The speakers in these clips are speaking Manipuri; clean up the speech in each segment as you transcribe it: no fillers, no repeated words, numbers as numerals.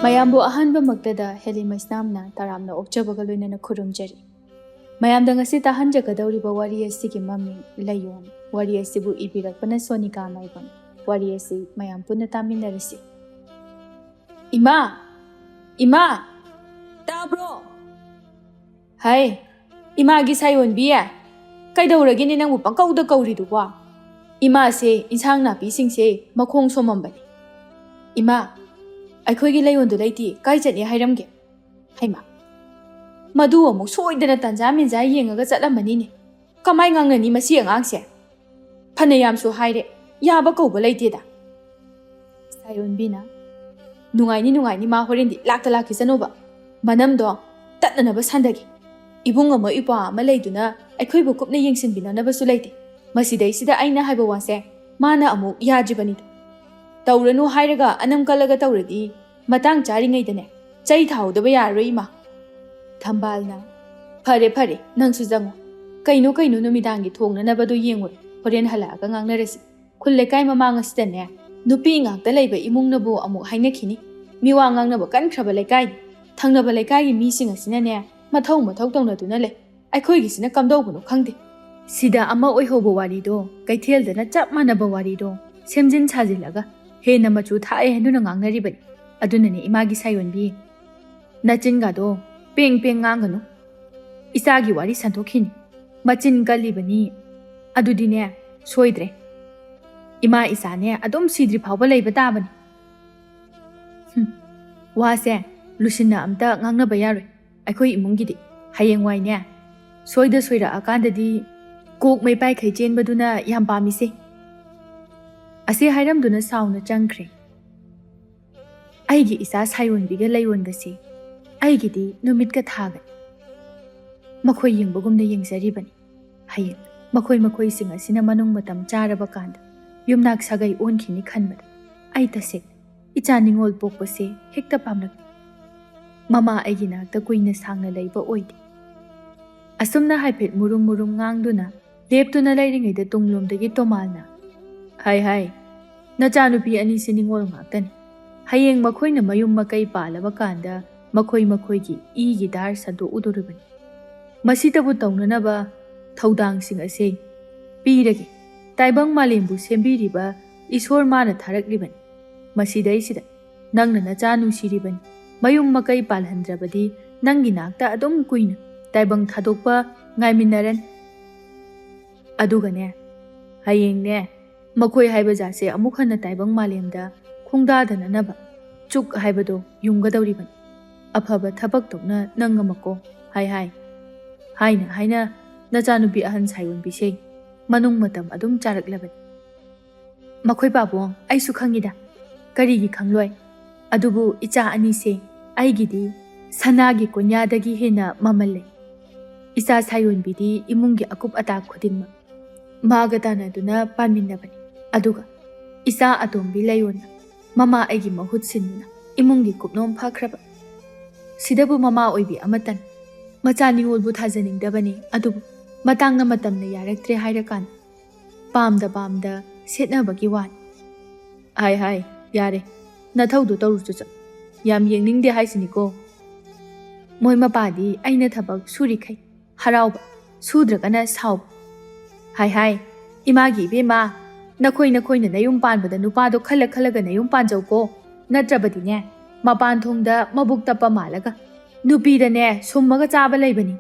ꯃꯌꯥꯝꯕꯨ ꯑꯍꯥꯟꯕ ꯃꯛꯇꯗ ꯍꯦꯂꯤꯃꯁꯅꯥꯝꯅ ꯇꯔꯥꯝꯅ ꯑꯣꯛꯆꯕꯒ ꯂꯣꯏꯅꯅ ꯈꯨꯔꯨꯝꯖꯔꯤ꯫ ꯃꯌꯥꯝꯗ ꯉꯁꯤ ꯇꯥꯍꯟꯖꯒꯗꯧꯔꯤꯕ ꯋꯥꯔꯤ ꯑꯁꯤꯒꯤ ꯃꯃꯤꯡ ꯂꯩꯌꯣꯟ꯫ ꯋꯥꯔꯤ ꯑꯁꯤꯕꯨ ꯏꯕꯤꯔꯛꯄꯅ ꯁꯣꯅꯤꯀꯥ ꯃꯥꯏꯕꯝ꯫ ꯋꯥꯔꯤ ꯑꯁꯤ ꯃꯌꯥꯝ ꯄꯨꯟꯅ ꯇꯥꯃꯤꯟꯅꯔꯁꯤ꯫ ꯏꯃꯥ! ꯏꯃꯥ! ꯇꯥꯕ꯭ꯔꯣ? ꯍꯥꯏ, ꯏꯃꯥꯒꯤ ꯁꯥꯌꯣꯟꯕꯤ, ꯀꯩꯗꯧꯔꯒꯦꯅꯦ ꯅꯪꯕꯨ ꯄꯪꯀꯧꯗ ꯀꯧꯔꯤꯗꯨꯕꯣ? ꯏꯃꯥꯁꯦ ꯏꯟꯁꯥꯡ ꯅꯥꯄꯤꯁꯤꯡꯁꯦ ꯃꯈꯣꯡ ꯁꯣꯝꯃꯝꯕꯅꯤ꯫ ꯏꯃꯥ, ꯑꯩꯈꯣꯏꯒꯤ ꯂꯩꯌꯣꯟꯗꯨ ꯂꯩꯇꯦ, ꯀꯥꯏ ꯆꯠꯅꯤ ꯍꯥꯏꯔꯝꯒꯦ? ꯍꯩꯃꯥ, ꯃꯗꯨ ꯑꯃꯨꯛ ꯁꯣꯏꯗꯅ ꯇꯟꯖꯥ ꯃꯦꯟꯖꯥ ꯌꯦꯡꯉꯒ ꯆꯠꯂꯝꯃꯅꯤꯅꯦ꯫ ꯀꯃꯥꯏ ꯉꯥꯡꯅꯅꯤ ꯃꯁꯤ ꯑꯉꯥꯡꯁꯦ? ꯐꯅꯌꯥꯝꯁꯨ ꯍꯥꯏꯔꯦ, ꯌꯥꯕ ꯀꯧꯕ ꯂꯩꯇꯦꯗ꯫ ꯁꯥꯌꯣꯟꯕꯤꯅ, ꯅꯨꯡꯉꯥꯏꯅꯤ ꯃꯥ ꯍꯣꯔꯦꯟꯗꯤ ꯂꯥꯛꯇ ꯂꯥꯛꯈꯤꯁꯅꯣꯕ, ꯃꯅꯝꯗꯣ ꯇꯠꯅꯅꯕ ꯁꯥꯟꯗꯒꯤ꯫ ꯏꯕꯨꯡ ꯑꯃ ꯏꯄ꯭ꯋꯥ ꯑꯃ ꯂꯩꯗꯨꯅ ꯑꯩꯈꯣꯏꯕꯨ ꯀꯨꯞꯅ ꯌꯦꯡꯁꯤꯟꯕꯤꯅꯅꯕꯁꯨ ꯂꯩꯇꯦ꯫ ꯃꯁꯤꯗꯩꯁꯤꯗ ꯑꯩꯅ ꯍꯥꯏꯕ ꯋꯥꯁꯦ ꯃꯥꯅ ꯑꯃꯨꯛ ꯌꯥꯗ꯭ꯔꯤꯕꯅꯤꯗ꯫ ꯇꯧꯔꯅꯨ ꯍꯥꯏꯔꯒ ꯑꯅꯝ ꯀꯜꯂꯒ ꯇꯧꯔꯗꯤ ꯃꯇꯥꯡ ꯆꯥꯔꯤꯉꯩꯗꯅꯦ ꯆꯩ ꯊꯥꯍꯧꯗꯕ ꯌꯥꯔꯔꯣꯏ ꯏꯃꯥ꯫ ꯊꯝꯕꯥꯜꯅ, ꯐꯔꯦ ꯅꯪꯁꯨ ꯆꯪꯉꯣ꯫ ꯀꯩꯅꯣ ꯅꯨꯃꯤꯗꯥꯡꯒꯤ ꯊꯣꯡꯅꯅꯕꯗꯣ ꯌꯦꯡꯉꯨꯔꯦ, ꯍꯣꯔꯦꯟ ꯍꯜꯂꯛꯑꯒ ꯉꯥꯡꯅꯔꯁꯤ꯫ ꯈꯨꯜ ꯂꯩꯀꯥꯏ ꯃꯃꯥꯡ ꯑꯁꯤꯗꯅꯦ ꯅꯨꯄꯤ ꯉꯥꯛꯇ ꯂꯩꯕ ꯏꯃꯨꯡꯅꯕꯨ ꯑꯃꯨꯛ ꯍꯥꯏꯅꯈꯤꯅꯤ꯫ ꯃꯤꯋꯥ ꯉꯥꯡꯅꯕ ꯀꯟꯈ꯭ꯔꯕ ꯂꯩꯀꯥꯏꯅꯤ꯫ ꯊꯪꯅꯕ ꯂꯩꯀꯥꯏꯒꯤ ꯃꯤꯁꯤꯡ ꯑꯁꯤꯅꯅꯦ ꯃꯊꯧ ꯇꯧꯅꯗꯨꯅ ꯂꯩ꯫ ꯑꯩꯈꯣꯏꯒꯤꯁꯤꯅ ꯀꯝꯗꯧꯕꯅꯣ ꯈꯪꯗꯦ꯫ ꯁꯤꯗ ꯑꯃ ꯑꯣꯏꯍꯧꯕ ꯋꯥꯔꯤꯗꯣ ꯀꯩꯊꯦꯜꯗꯅ ꯆꯞ ꯃꯥꯟꯅꯕ ꯋꯥꯔꯤꯗꯣ ꯁꯦꯝꯖꯤꯟ ꯁꯥꯖꯤꯜꯂꯒ ꯍꯦꯟꯅ ꯃꯆꯨ ꯊꯥꯛꯑꯦ ꯍꯥꯏꯗꯨꯅ ꯉꯥꯡꯅꯔꯤꯕꯅꯤ꯫ ꯑꯗꯨꯅꯅꯦ ꯏꯃꯥꯒꯤ ꯁꯥꯌꯣꯟꯕꯤ, ꯅꯆꯤꯟꯒꯥꯗꯣ ꯄꯦꯡ ꯉꯥꯡꯒꯅꯨ꯫ ꯏꯆꯥꯒꯤ ꯋꯥꯔꯤ ꯁꯟꯊꯣꯛꯈꯤꯅꯤ, ꯃꯆꯤꯟ ꯀꯜꯂꯤꯕꯅꯤ, ꯑꯗꯨꯗꯤꯅꯦ ꯁꯣꯏꯗ꯭ꯔꯦ꯫ ꯏꯃꯥ ꯏꯆꯥꯅꯦ ꯑꯗꯨꯝ ꯁꯤꯗ꯭ꯔꯤ ꯐꯥꯎꯕ ꯂꯩꯕ ꯇꯥꯕꯅꯤ꯫ ꯋꯥꯁꯦ ꯂꯨꯁꯤꯟꯅ ꯑꯝꯇ ꯉꯥꯡꯅꯕ ꯌꯥꯔꯣꯏ ꯑꯩꯈꯣꯏ ꯏꯃꯨꯡꯒꯤꯗꯤ꯫ ꯍꯌꯦꯡꯋꯥꯏꯅꯦ ꯁꯣꯏꯗ ꯁꯣꯏꯔꯛꯑꯀꯥꯟꯗꯗꯤ ꯀꯣꯛ ꯃꯩ ꯄꯥꯏꯈꯩ ꯆꯦꯟꯕꯗꯨꯅ ꯌꯥꯝ ꯄꯥꯝꯃꯤꯁꯦ꯫ ꯑꯁꯤ ꯍꯥꯏꯔꯝꯗꯨꯅ ꯁꯥꯎꯅ ꯆꯪꯈ꯭ꯔꯦ꯫ ꯑꯩꯒꯤ ꯏꯆꯥ ꯁꯥꯌꯣꯟꯕꯤꯒ ꯂꯩꯌꯣꯟꯒꯁꯤ ꯑꯩꯒꯤꯗꯤ ꯅꯨꯃꯤꯠꯀ ꯊꯥꯒꯅꯤ꯫ ꯃꯈꯣꯏ ꯌꯦꯡꯕꯒꯨꯝꯅ ꯌꯦꯡꯖꯔꯤꯕꯅꯤ꯫ ꯍꯌꯦꯡ ꯃꯈꯣꯏꯁꯤꯡ ꯑꯁꯤꯅ ꯃꯅꯨꯡ ꯃꯇꯝ ꯆꯥꯔꯕ ꯀꯥꯟꯗ ꯌꯨꯝꯅꯥꯛ ꯁꯥꯒꯩ ꯑꯣꯟꯈꯤꯅꯤ ꯈꯟꯕꯗ ꯑꯩ ꯇꯁꯦꯡꯅ ꯏꯆꯥ ꯅꯤꯉꯣꯜ ꯄꯣꯛꯄꯁꯦ ꯍꯦꯛꯇ ꯄꯥꯝꯂꯛꯇꯦ꯫ ꯃꯃꯥ ꯑꯩꯒꯤ ꯅꯥꯛꯇ ꯀꯨꯏꯅ ꯁꯥꯡꯅ ꯂꯩꯕ ꯑꯣꯏꯗꯦ꯫ ꯑꯁꯨꯝꯅ ꯍꯥꯏꯐꯦꯠ ꯃꯨꯔꯨꯝ ꯉꯥꯡꯗꯨꯅ ꯂꯦꯞꯇꯨꯅ ꯂꯩꯔꯤꯉꯩꯗ ꯇꯨꯡꯂꯣꯝꯗꯒꯤ ꯇꯣꯃꯥꯜꯅ, ꯍꯥꯏ, ꯅꯆꯥꯅꯨꯄꯤ ꯑꯅꯤꯁꯤ ꯅꯤꯉꯣꯜ ꯉꯥꯛꯇꯅꯤ꯫ ꯍꯌꯦꯡ ꯃꯈꯣꯏꯅ ꯃꯌꯨꯝ ꯃꯀꯩ ꯄꯥꯜꯂꯕ ꯀꯥꯟꯗ ꯃꯈꯣꯏꯒꯤ ꯏꯒꯤ ꯙꯥꯔ ꯁꯟꯗꯣꯛꯎꯗꯣꯔꯤꯕꯅꯤ꯫ ꯃꯁꯤꯇꯕꯨ ꯇꯧꯅꯅꯕ ꯊꯧꯗꯥꯡꯁꯤꯡ ꯑꯁꯤ ꯄꯤꯔꯒꯦ ꯇꯥꯏꯕꯪ ꯃꯥꯂꯦꯝꯕꯨ ꯁꯦꯝꯕꯤꯔꯤꯕ ꯏꯁꯣꯔ ꯃꯥꯅ ꯊꯥꯔꯛꯂꯤꯕꯅꯤ꯫ ꯃꯁꯤꯗꯩꯁꯤꯗ ꯅꯪꯅ ꯅꯆꯥ ꯅꯨꯡꯁꯤꯔꯤꯕꯅꯤ꯫ ꯃꯌꯨꯝ ꯃꯀꯩ ꯄꯥꯜꯍꯟꯗ꯭ꯔꯕꯗꯤ ꯅꯪꯒꯤ ꯅꯥꯛꯇ ꯑꯗꯨꯝ ꯀꯨꯏꯅ ꯇꯥꯏꯕꯪ ꯊꯥꯗꯣꯛꯄ ꯉꯥꯏꯃꯤꯟꯅꯔꯅꯤ꯫ ꯑꯗꯨꯒꯅꯦ ꯍꯌꯦꯡꯅꯦ ꯃꯈꯣꯏ ꯍꯥꯏꯕ ꯖꯥꯠꯁꯦ ꯑꯃꯨꯛ ꯍꯟꯅ ꯇꯥꯏꯕꯪ ꯃꯥꯂꯦꯝꯗ ꯈꯣꯡꯗꯥꯗꯅꯅꯕ ꯆꯨꯛ ꯍꯥꯏꯕꯗꯣ ꯌꯨꯡꯒꯗꯧꯔꯤꯕꯅꯤ꯫ ꯑꯐꯕ ꯊꯕꯛ ꯇꯧꯅ ꯅꯪ ꯉꯝꯃꯛꯀꯣ, ꯍꯥꯏꯅ ꯅꯆꯥꯅꯨꯄꯤ ꯑꯍꯟ ꯁꯥꯌꯣꯟꯕꯤꯁꯦ ꯃꯅꯨꯡ ꯃꯇꯝ ꯑꯗꯨꯝ ꯆꯥꯔꯛꯂꯕꯅꯤ꯫ ꯃꯈꯣꯏ ꯄꯥꯕꯨꯡ, ꯑꯩꯁꯨ ꯈꯪꯉꯤꯗ, ꯀꯔꯤꯒꯤ ꯈꯪꯂꯣꯏ? ꯑꯗꯨꯕꯨ ꯏꯆꯥ ꯑꯅꯤꯁꯦ ꯑꯩꯒꯤꯗꯤ ꯁꯅꯥꯒꯤ ꯀꯣꯟꯌꯥꯗꯒꯤ ꯍꯦꯟꯅ ꯃꯃꯜ ꯂꯩ꯫ ꯏꯆꯥ ꯁꯥꯌꯣꯟꯕꯤꯗꯤ ꯏꯃꯨꯡꯒꯤ ꯑꯀꯨꯞ ꯑꯇꯥ ꯈꯨꯗꯤꯡꯃꯛ ꯃꯥꯒ ꯇꯥꯟꯅꯗꯨꯅ ꯄꯥꯟꯃꯤꯟꯅꯕꯅꯤ꯫ ꯑꯗꯨꯒ ꯏꯆꯥ ꯑꯇꯣꯝꯕꯤ ꯂꯩꯌꯣꯟꯅ ꯃꯃꯥ ꯑꯩꯒꯤ ꯃꯍꯨꯠ ꯁꯤꯟꯗꯨꯅ ꯏꯃꯨꯡꯒꯤ ꯀꯨꯞꯅꯣꯝ ꯐꯈ꯭ꯔꯕ꯫ ꯁꯤꯗꯕꯨ ꯃꯃꯥ ꯑꯣꯏꯕꯤ ꯑꯃꯇꯅ ꯃꯆꯥ ꯅꯤꯉꯣꯜꯕꯨ ꯊꯥꯖꯅꯤꯡꯗꯕꯅꯤ꯫ ꯑꯗꯨꯕꯨ ꯃꯇꯥꯡꯅ ꯃꯇꯝꯅ ꯌꯥꯔꯛꯇ꯭ꯔꯦ ꯍꯥꯏꯔꯀꯥꯟꯗ ꯄꯥꯝꯗ ꯁꯦꯠꯅꯕꯒꯤ ꯋꯥꯅꯤ꯫ ꯍꯥꯏ, ꯌꯥꯔꯦ, ꯅꯊꯧꯗꯣ ꯇꯧꯔꯨꯆꯣ ꯆꯠ꯫ ꯌꯥꯝ ꯌꯦꯡꯅꯤꯡꯗꯦ ꯍꯥꯏꯁꯤꯅꯤꯀꯣ꯫ ꯃꯣꯏ ꯃꯄꯥꯗꯤ ꯑꯩꯅ ꯊꯕꯛ ꯁꯨꯔꯤꯈꯩ ꯍꯔꯥꯎꯕ, ꯁꯨꯗ꯭ꯔꯒꯅ ꯁꯥꯎꯕ꯫ ꯍꯥꯏ, ꯏꯃꯥꯒꯤ ꯏꯕꯦꯝꯃ, ꯅꯈꯣꯏꯅ ꯅꯌꯨꯝ ꯄꯥꯟꯕꯗ ꯅꯨꯄꯥꯗꯣ ꯈꯜꯂꯒ ꯅꯌꯨꯝ ꯄꯥꯟꯖꯧꯀꯣ꯫ ꯅꯠꯇ꯭ꯔꯕꯗꯤꯅꯦ ꯃꯄꯥꯟ ꯊꯣꯡꯗ ꯃꯕꯨꯛ ꯇꯞꯄ ꯃꯥꯜꯂꯒ ꯅꯨꯄꯤꯗꯅꯦ ꯁꯨꯝꯃꯒ ꯆꯥꯕ ꯂꯩꯕꯅꯤ꯫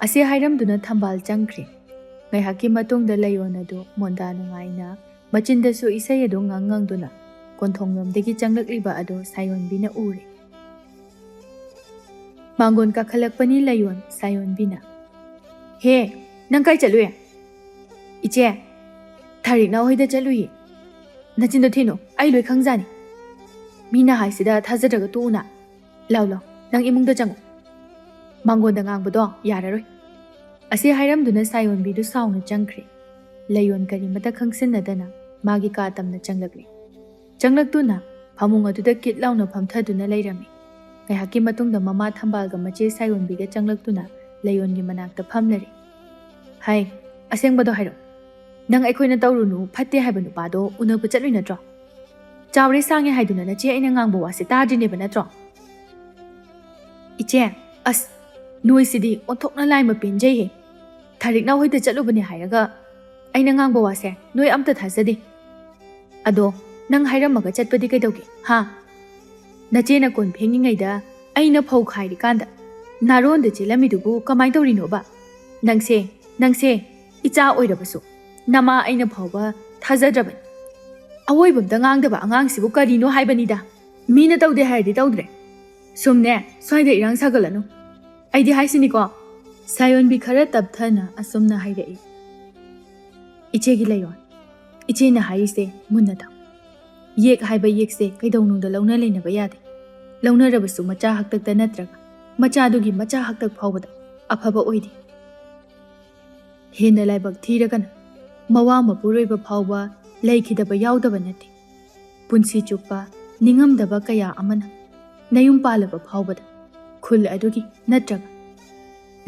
ꯑꯁꯤ ꯍꯥꯏꯔꯝꯗꯨꯅ ꯊꯝꯕꯥꯜ ꯆꯪꯈ꯭ꯔꯦ꯫ ꯉꯥꯏꯍꯥꯛꯀꯤ ꯃꯇꯨꯡꯗ ꯂꯩꯌꯣꯟ ꯑꯗꯨ ꯃꯣꯟꯗꯥ ꯅꯨꯡꯉꯥꯏꯅ ꯃꯆꯤꯟꯗꯁꯨ ꯏꯁꯩ ꯑꯗꯨ ꯉꯪꯗꯨꯅ ꯀꯣꯟꯊꯣꯡꯂꯣꯝꯗꯒꯤ ꯆꯪꯂꯛꯂꯤꯕ ꯑꯗꯨ ꯁꯥꯌꯣꯟꯕꯤꯅ ꯎꯔꯦ꯫ ꯃꯥꯡꯒꯣꯟ ꯀꯥꯈꯠꯂꯛꯄꯅꯤ ꯂꯩꯌꯣꯟ ꯁꯥꯌꯣꯟꯕꯤꯅ꯫ ꯍꯦ, ꯅꯪ ꯀꯥꯏ ꯆꯠꯂꯨꯏ? ꯏꯆꯦ, ꯊꯥꯔꯤꯛꯅꯥꯎ ꯍꯣꯏꯗ ꯆꯠꯂꯨꯏ꯫ ꯅꯆꯤꯟꯗꯣ ꯊꯤꯅꯨ, ꯑꯩ ꯂꯣꯏ ꯈꯪꯖꯥꯅꯤ꯫ ꯃꯤꯅ ꯍꯥꯏꯁꯤꯗ ꯊꯥꯖꯗ꯭ꯔꯒ ꯇꯣꯛꯎꯅ꯫ ꯂꯥꯎ, ꯅꯪ ꯏꯃꯨꯡꯗ ꯆꯪꯉꯨ꯫ ꯃꯥꯡꯒꯣꯟꯗ ꯉꯥꯡꯕꯗꯣ ꯌꯥꯔꯔꯣꯏ꯫ ꯑꯁꯤ ꯍꯥꯏꯔꯝꯗꯨꯅ ꯁꯥꯌꯣꯟꯕꯤꯗꯨ ꯁꯥꯎꯅ ꯆꯪꯈ꯭ꯔꯦ꯫ ꯂꯩꯌꯣꯟ ꯀꯔꯤꯃꯇ ꯈꯪꯁꯤꯟꯅꯗꯅ ꯃꯥꯒꯤ ꯀꯥ ꯇꯝꯅ ꯆꯪꯂꯛꯂꯦ꯫ ꯆꯪꯂꯛꯇꯨꯅ ꯐꯃꯨꯡ ꯑꯗꯨꯗ ꯀꯤꯠ लाउꯅ ꯐꯝꯊꯗꯨꯅ ꯂꯩꯔꯝꯃꯤ꯫ ꯉꯥꯏꯍꯥꯛꯀꯤ ꯃꯇꯨꯡꯗ ꯃꯃꯥ ꯊꯝꯕꯥꯜꯒ ꯃꯆꯦ ꯁꯥꯌꯣꯟꯕꯤꯒ ꯆꯪꯂꯛꯇꯨꯅ ꯂꯩꯌꯣꯟꯒꯤ ꯃꯅꯥꯛꯇ ꯐꯝꯂꯔꯦ꯫ ꯍꯥꯏ, ꯑꯁꯦꯡꯕꯗꯣ ꯍꯥꯏꯔꯛꯑꯣ꯫ ꯅꯪ ꯑꯩꯈꯣꯏꯅ ꯇꯧꯔꯨꯅꯨ ꯐꯠꯇꯦ ꯍꯥꯏꯕ ꯅꯨꯄꯥꯗꯣ ꯎꯅꯕ ꯆꯠꯂꯨꯏ ꯅꯠꯇ꯭ꯔꯣ? ꯆꯥꯎꯔꯦ ꯁꯥꯡꯉꯦ ꯍꯥꯏꯗꯨꯅ ꯅꯆꯦ ꯑꯩꯅ ꯉꯥꯡꯕ ꯋꯥꯁꯦ ꯇꯥꯗ꯭ꯔꯤꯅꯦꯕ ꯅꯠꯇ꯭ꯔꯣ? ꯏꯆꯦ, ꯑꯁ ꯅꯣꯏꯁꯤꯗꯤ ꯑꯣꯟꯊꯣꯛꯅ ꯂꯥꯏꯃ ꯄꯦꯟꯖꯩꯍꯦ. ꯊꯥꯔꯤꯛꯅꯥꯎ ꯍꯣꯏꯗ ꯆꯠꯂꯨꯕꯅꯦ ꯍꯥꯏꯔꯒ ꯑꯩꯅ ꯉꯥꯡꯕ ꯋꯥꯁꯦ ꯅꯣꯏ ꯑꯝꯇ ꯊꯥꯖꯗꯦ. ꯑꯗꯣ ꯅꯪ ꯍꯥꯏꯔꯝꯃꯒ ꯆꯠꯄꯗꯤ ꯀꯩꯗꯧꯒꯦ ꯍꯥ? ꯅꯆꯦꯅ ꯀꯣꯟ ꯐꯦꯡꯉꯤꯉꯩꯗ ꯑꯩꯅ ꯐꯧ ꯈꯥꯏꯔꯤꯀꯥꯟꯗ ꯅꯥꯔꯣꯟꯗ ꯆꯦꯜꯂꯝꯃꯤꯗꯨꯕꯨ ꯀꯃꯥꯏ ꯇꯧꯔꯤꯅꯣꯕ? ꯅꯪꯁꯦ ꯏꯆꯥ ꯑꯣꯏꯔꯕꯁꯨ ꯅꯃꯥ ꯑꯩꯅ ꯐꯥꯎꯕ ꯊꯥꯖꯗ꯭ꯔꯕꯅꯤ. ꯑꯋꯣꯏꯕꯝꯇ ꯉꯥꯡꯗꯕ ꯑꯉꯥꯡꯁꯤꯕꯨ ꯀꯔꯤꯅꯣ ꯍꯥꯏꯕꯅꯤꯗ. ꯃꯤꯅ ꯇꯧꯗꯦ ꯍꯥꯏꯔꯗꯤ ꯇꯧꯗ꯭ꯔꯦ. ꯁꯨꯝꯅꯦ ꯁ꯭ꯋꯥꯏꯗ ꯏꯔꯥꯡ ꯁꯥꯒꯠꯂꯅꯨ. ꯑꯩꯗꯤ ꯍꯥꯏꯁꯤꯅꯤꯀꯣ. ꯁꯥꯌꯣꯟꯕꯤ ꯈꯔ ꯇꯞꯊꯅ ꯑꯁꯨꯝꯅ ꯍꯥꯏꯔꯛꯏ. ꯏꯆꯦꯒꯤ ꯂꯩꯔꯣꯟ, ꯏꯆꯦꯅ ꯍꯥꯏꯔꯤꯁꯦ ꯃꯨꯟꯅ ꯇꯥꯎ. ꯌꯦꯛ ꯍꯥꯏꯕ ꯌꯦꯛꯁꯦ ꯀꯩꯗꯧꯅꯨꯡꯗ ꯂꯧꯅ ꯂꯩꯅꯕ ꯌꯥꯗꯦ. ꯂꯧꯅꯔꯕꯁꯨ ꯃꯆꯥ ꯍꯛꯇꯛꯇ ꯅꯠꯇ꯭ꯔꯒ ꯃꯆꯥꯗꯨꯒꯤ ꯃꯆꯥ ꯍꯛꯇꯛ ꯐꯥꯎꯕꯗ ꯑꯐꯕ ꯑꯣꯏꯗꯦ. ꯍꯦꯟꯅ ꯂꯥꯏꯕꯛ ꯊꯤꯔꯒꯅ ꯃꯋꯥ ꯃꯄꯨꯔꯣꯏꯕ ꯐꯥꯎꯕ ꯂꯩꯈꯤꯗꯕ ꯌꯥꯎꯗꯕ ꯅꯠꯇꯦ. ꯄꯨꯟꯁꯤ ꯆꯨꯞꯄ ꯅꯤꯡꯉꯝꯗꯕ ꯀꯌꯥ ꯑꯃꯅ ꯅꯌꯨꯝ ꯄꯥꯜꯂꯕ ꯐꯥꯎꯕꯗ ꯈꯨꯜ ꯑꯗꯨꯒꯤ ꯅꯠꯇ꯭ꯔꯒ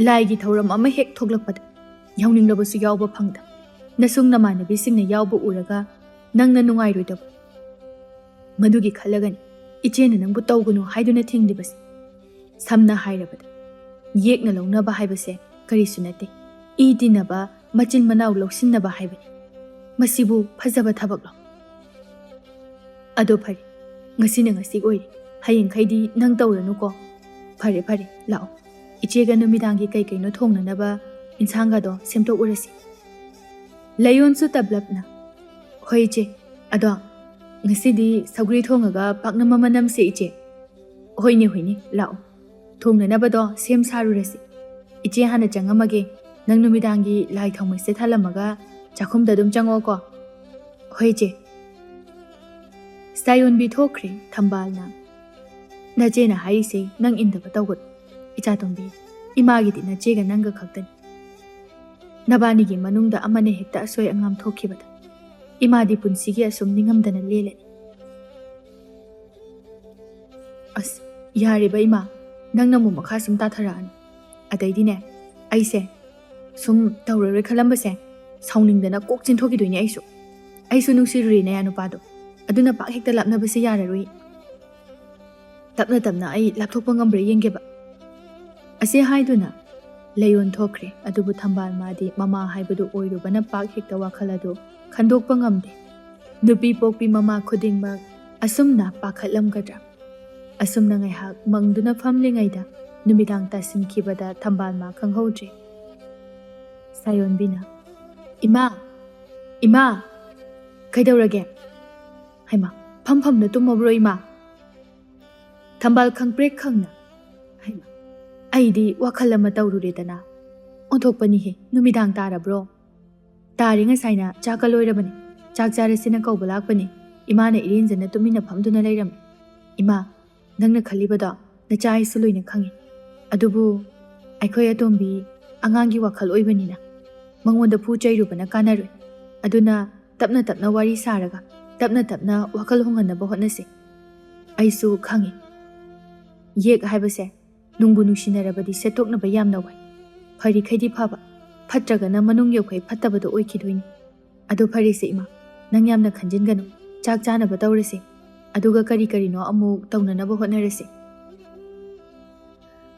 ꯂꯥꯏꯒꯤ ꯊꯧꯔꯝ ꯑꯃ ꯍꯦꯛ ꯊꯣꯛꯂꯛꯄꯗ ꯌꯥꯎꯅꯤꯡꯂꯕꯁꯨ ꯌꯥꯎꯕ ꯐꯪꯗ. ꯅꯁꯨꯡ ꯅꯃꯥꯟꯅꯕꯤꯁꯤꯡꯅ ꯌꯥꯎꯕ ꯎꯔꯒ ꯅꯪꯅ ꯅꯨꯡꯉꯥꯏꯔꯣꯏꯗꯕ. ꯃꯗꯨꯒꯤ ꯈꯜꯂꯒꯅꯤ ꯏꯆꯦꯅ ꯅꯪꯕꯨ ꯇꯧꯒꯅꯨ ꯍꯥꯏꯗꯨꯅ ꯊꯤꯡꯂꯤꯕꯁꯦ. ꯁꯝꯅ ꯍꯥꯏꯔꯕꯗ ꯌꯦꯛꯅ ꯂꯧꯅꯕ ꯍꯥꯏꯕꯁꯦ ꯀꯔꯤꯁꯨ ꯅꯠꯇꯦ. ꯏ ꯇꯤꯟꯅꯕ, ꯃꯆꯤꯟ ꯃꯅꯥꯎ ꯂꯧꯁꯤꯟꯅꯕ ꯍꯥꯏꯕꯅꯤ. ꯃꯁꯤꯕꯨ ꯐꯖꯕ ꯊꯕꯛꯂꯣ? ꯑꯗꯣ ꯐꯔꯦ, ꯉꯁꯤꯅ ꯉꯁꯤ ꯑꯣꯏꯔꯦ. ꯍꯌꯦꯡꯈꯩꯗꯤ ꯅꯪ ꯇꯧꯔꯅꯨꯀꯣ. ꯐꯔꯦ ꯐꯔꯦ, ꯂꯥꯛꯑꯣ. ꯏꯆꯦꯒ ꯅꯨꯃꯤꯗꯥꯡꯒꯤ ꯀꯩꯀꯩꯅꯣ ꯊꯣꯡꯅꯅꯕ ꯏꯟꯁꯥꯡꯒꯗꯣ ꯁꯦꯝꯗꯣꯛꯎꯔꯁꯤ. ꯂꯩꯌꯣꯟꯁꯨ ꯇꯞꯂꯞꯅ, ꯍꯣꯏ ꯏꯆꯦ. ꯑꯗꯣ ꯉꯁꯤꯗꯤ ꯁꯧꯒ꯭ꯔꯤ ꯊꯣꯡꯉꯒ ꯄꯥꯛꯅꯝ ꯑꯃ ꯅꯝꯁꯦ ꯏꯆꯦ. ꯍꯣꯏꯅꯦ ꯂꯥꯛꯑꯣ. ꯊꯣꯡꯅꯅꯕꯗꯣ ꯁꯦꯝ ꯁꯥꯔꯨꯔꯁꯤ. ꯏꯆꯦ ꯍꯥꯟꯅ ꯆꯪꯉꯝꯃꯒꯦ. ꯅꯪ ꯅꯨꯃꯤꯗꯥꯡꯒꯤ ꯂꯥꯏ ꯊꯥꯎꯃꯩꯁꯦ ꯊꯥꯜꯂꯝꯃꯒ ꯆꯥꯛꯈꯨꯝꯗ ꯑꯗꯨꯝ ꯆꯪꯉꯛꯑꯣꯀꯣ. ꯍꯣꯏ ꯏꯆꯦ. ꯁꯥꯌꯣꯟꯕꯤ ꯊꯣꯛꯈ꯭ꯔꯦ ꯊꯝꯕꯥꯜꯅ. ꯅꯆꯦꯅ ꯍꯥꯏꯔꯤꯁꯦ ꯅꯪ ꯏꯟꯗꯕ ꯇꯧꯒꯅꯨ. ꯏꯆꯥꯇꯣꯝꯕꯤ, ꯏꯃꯥꯒꯤꯗꯤ ꯅꯆꯦꯒ ꯅꯪꯒ ꯈꯛꯇꯅꯤ. ꯅꯕꯥꯅꯤꯒꯤ ꯃꯅꯨꯡꯗ ꯑꯃꯅ ꯍꯦꯛꯇ ꯑꯁꯣꯏ ꯑꯉꯥꯝ ꯊꯣꯛꯈꯤꯕꯗ ꯏꯃꯥꯗꯤ ꯄꯨꯟꯁꯤꯒꯤ ꯑꯁꯨꯝ ꯅꯤꯡꯉꯝꯗꯅ ꯂꯦꯜꯂꯅꯤ. ꯑꯁ ꯌꯥꯔꯦꯕ ꯏꯃꯥ, ꯅꯪꯅ ꯑꯃꯨꯛ ꯃꯈꯥ ꯁꯨꯝ ꯇꯥꯊꯔꯛꯑꯅꯤ. ꯑꯗꯩꯗꯤꯅꯦ ꯑꯩꯁꯦ ꯁꯨꯝ ꯇꯧꯔꯔꯣꯏ ꯈꯜꯂꯝꯕꯁꯦ ꯁꯥꯎꯅꯤꯡꯗꯅ ꯀꯣꯛ ꯆꯤꯟꯊꯣꯛꯈꯤꯗꯣꯏꯅꯦ ꯑꯩꯁꯨ ꯅꯨꯡꯁꯤꯔꯨꯔꯦ ꯅꯌꯥ ꯅꯨꯄꯥꯗꯣ. ꯑꯗꯨꯅ ꯄꯥꯛ ꯍꯦꯛꯇ ꯂꯥꯞꯅꯕꯁꯦ ꯌꯥꯔꯔꯣꯏ. ꯇꯞꯅ ꯇꯞꯅ ꯑꯩ ꯂꯥꯞꯊꯣꯛꯄ ꯉꯝꯕ꯭ꯔꯥ ꯌꯦꯡꯒꯦꯕ. ꯑꯁꯤ ꯍꯥꯏꯗꯨꯅ ꯂꯩꯌꯣꯟ ꯊꯣꯛꯈ꯭ꯔꯦ. ꯑꯗꯨꯕꯨ ꯊꯝꯕꯥꯜ ꯃꯥꯗꯤ ꯃꯃꯥ ꯍꯥꯏꯕꯗꯨ ꯑꯣꯏꯔꯨꯕꯅ ꯄꯥꯛ ꯍꯦꯛꯇ ꯋꯥꯈꯜ ꯑꯗꯨ ꯈꯟꯗꯣꯛꯄ ꯉꯝꯗꯦ. ꯅꯨꯄꯤ ꯄꯣꯛꯄꯤ ꯃꯃꯥ ꯈꯨꯗꯤꯡꯃꯛ ꯑꯁꯨꯝꯅ ꯄꯥꯈꯠꯂꯝꯒꯗ꯭ꯔꯥ? ꯑꯁꯨꯝꯅ ꯉꯥꯏꯍꯥꯛ ꯃꯪꯗꯨꯅ ꯐꯝꯂꯤꯉꯩꯗ ꯅꯨꯃꯤꯗꯥꯡ ꯇꯥꯁꯤꯟꯈꯤꯕꯗ ꯊꯝꯕꯥꯜ ꯃꯥ ꯈꯪꯍꯧꯗ꯭ꯔꯦ. ꯁꯥꯌꯣꯟꯕꯤꯅ, ꯏꯃꯥ ꯀꯩꯗꯧꯔꯒꯦ? ꯍꯩꯃꯥ, ꯐꯝꯅ ꯇꯨꯝꯃꯕ꯭ꯔꯣ ꯏꯃꯥ? ꯊꯝꯕꯥꯜ ꯈꯪꯄ꯭ꯔꯦꯛ ꯈꯪꯅ, ꯍꯩꯃꯥ, ꯑꯩꯗꯤ ꯋꯥꯈꯜ ꯑꯃ ꯇꯧꯔꯨꯔꯦꯗꯅ. ꯑꯣꯟꯊꯣꯛꯄꯅꯤꯍꯦ, ꯅꯨꯃꯤꯗꯥꯡ ꯇꯥꯔꯕ꯭ꯔꯣ? ꯇꯥꯔꯤ, ꯉꯁꯥꯏꯅ ꯆꯥꯛꯀ ꯂꯣꯏꯔꯕꯅꯤ. ꯆꯥꯛ ꯆꯥꯔꯁꯤꯅ ꯀꯧꯕ ꯂꯥꯛꯄꯅꯤ. ꯏꯃꯥꯅ ꯏꯔꯦꯟꯖꯅ ꯇꯨꯃꯤꯟꯅ ꯐꯝꯗꯨꯅ ꯂꯩꯔꯝꯃꯤ. ꯏꯃꯥ, ꯅꯪꯅ ꯈꯜꯂꯤꯕꯗꯣ ꯅꯆꯥ ꯑꯩꯁꯨ ꯂꯣꯏꯅ ꯈꯪꯉꯤ. ꯑꯗꯨꯕꯨ ꯑꯩꯈꯣꯏ ꯑꯇꯣꯝꯕꯤ ꯑꯉꯥꯡꯒꯤ ꯋꯥꯈꯜ ꯑꯣꯏꯕꯅꯤꯅ ꯃꯉꯣꯟꯗ ꯐꯨ ꯆꯩꯔꯨꯕꯅ ꯀꯥꯟꯅꯔꯣꯏ. ꯑꯗꯨꯅ ꯇꯞꯅ ꯇꯞꯅ ꯋꯥꯔꯤ ꯁꯥꯔꯒ ꯇꯞꯅ ꯇꯞꯅ ꯋꯥꯈꯜ ꯍꯣꯡꯍꯟꯅꯕ ꯍꯣꯠꯅꯁꯤ. ꯑꯩꯁꯨ ꯈꯪꯉꯤ, ꯌꯦꯛ ꯍꯥꯏꯕꯁꯦ ꯅꯨꯡꯕꯨ ꯅꯨꯡꯁꯤꯅꯔꯕꯗꯤ ꯁꯦꯠꯇꯣꯛꯅꯕ ꯌꯥꯝꯅ ꯋꯥꯏ. ꯐꯔꯤꯈꯩꯗꯤ ꯐꯕ, ꯐꯠꯇ꯭ꯔꯒꯅ ꯃꯅꯨꯡ ꯌꯧꯈꯩ ꯐꯠꯇꯕꯗꯣ ꯑꯣꯏꯈꯤꯗꯣꯏꯅꯤ. ꯑꯗꯨ ꯐꯔꯦꯁꯦ ꯏꯃꯥ, ꯅꯪ ꯌꯥꯝꯅ ꯈꯟꯖꯤꯟꯒꯅꯨ. ꯆꯥꯛ ꯆꯥꯅꯕ ꯇꯧꯔꯁꯤ. ꯑꯗꯨꯒ ꯀꯔꯤꯅꯣ ꯑꯃꯨꯛ ꯇꯧꯅꯅꯕ ꯍꯣꯠꯅꯔꯁꯤ.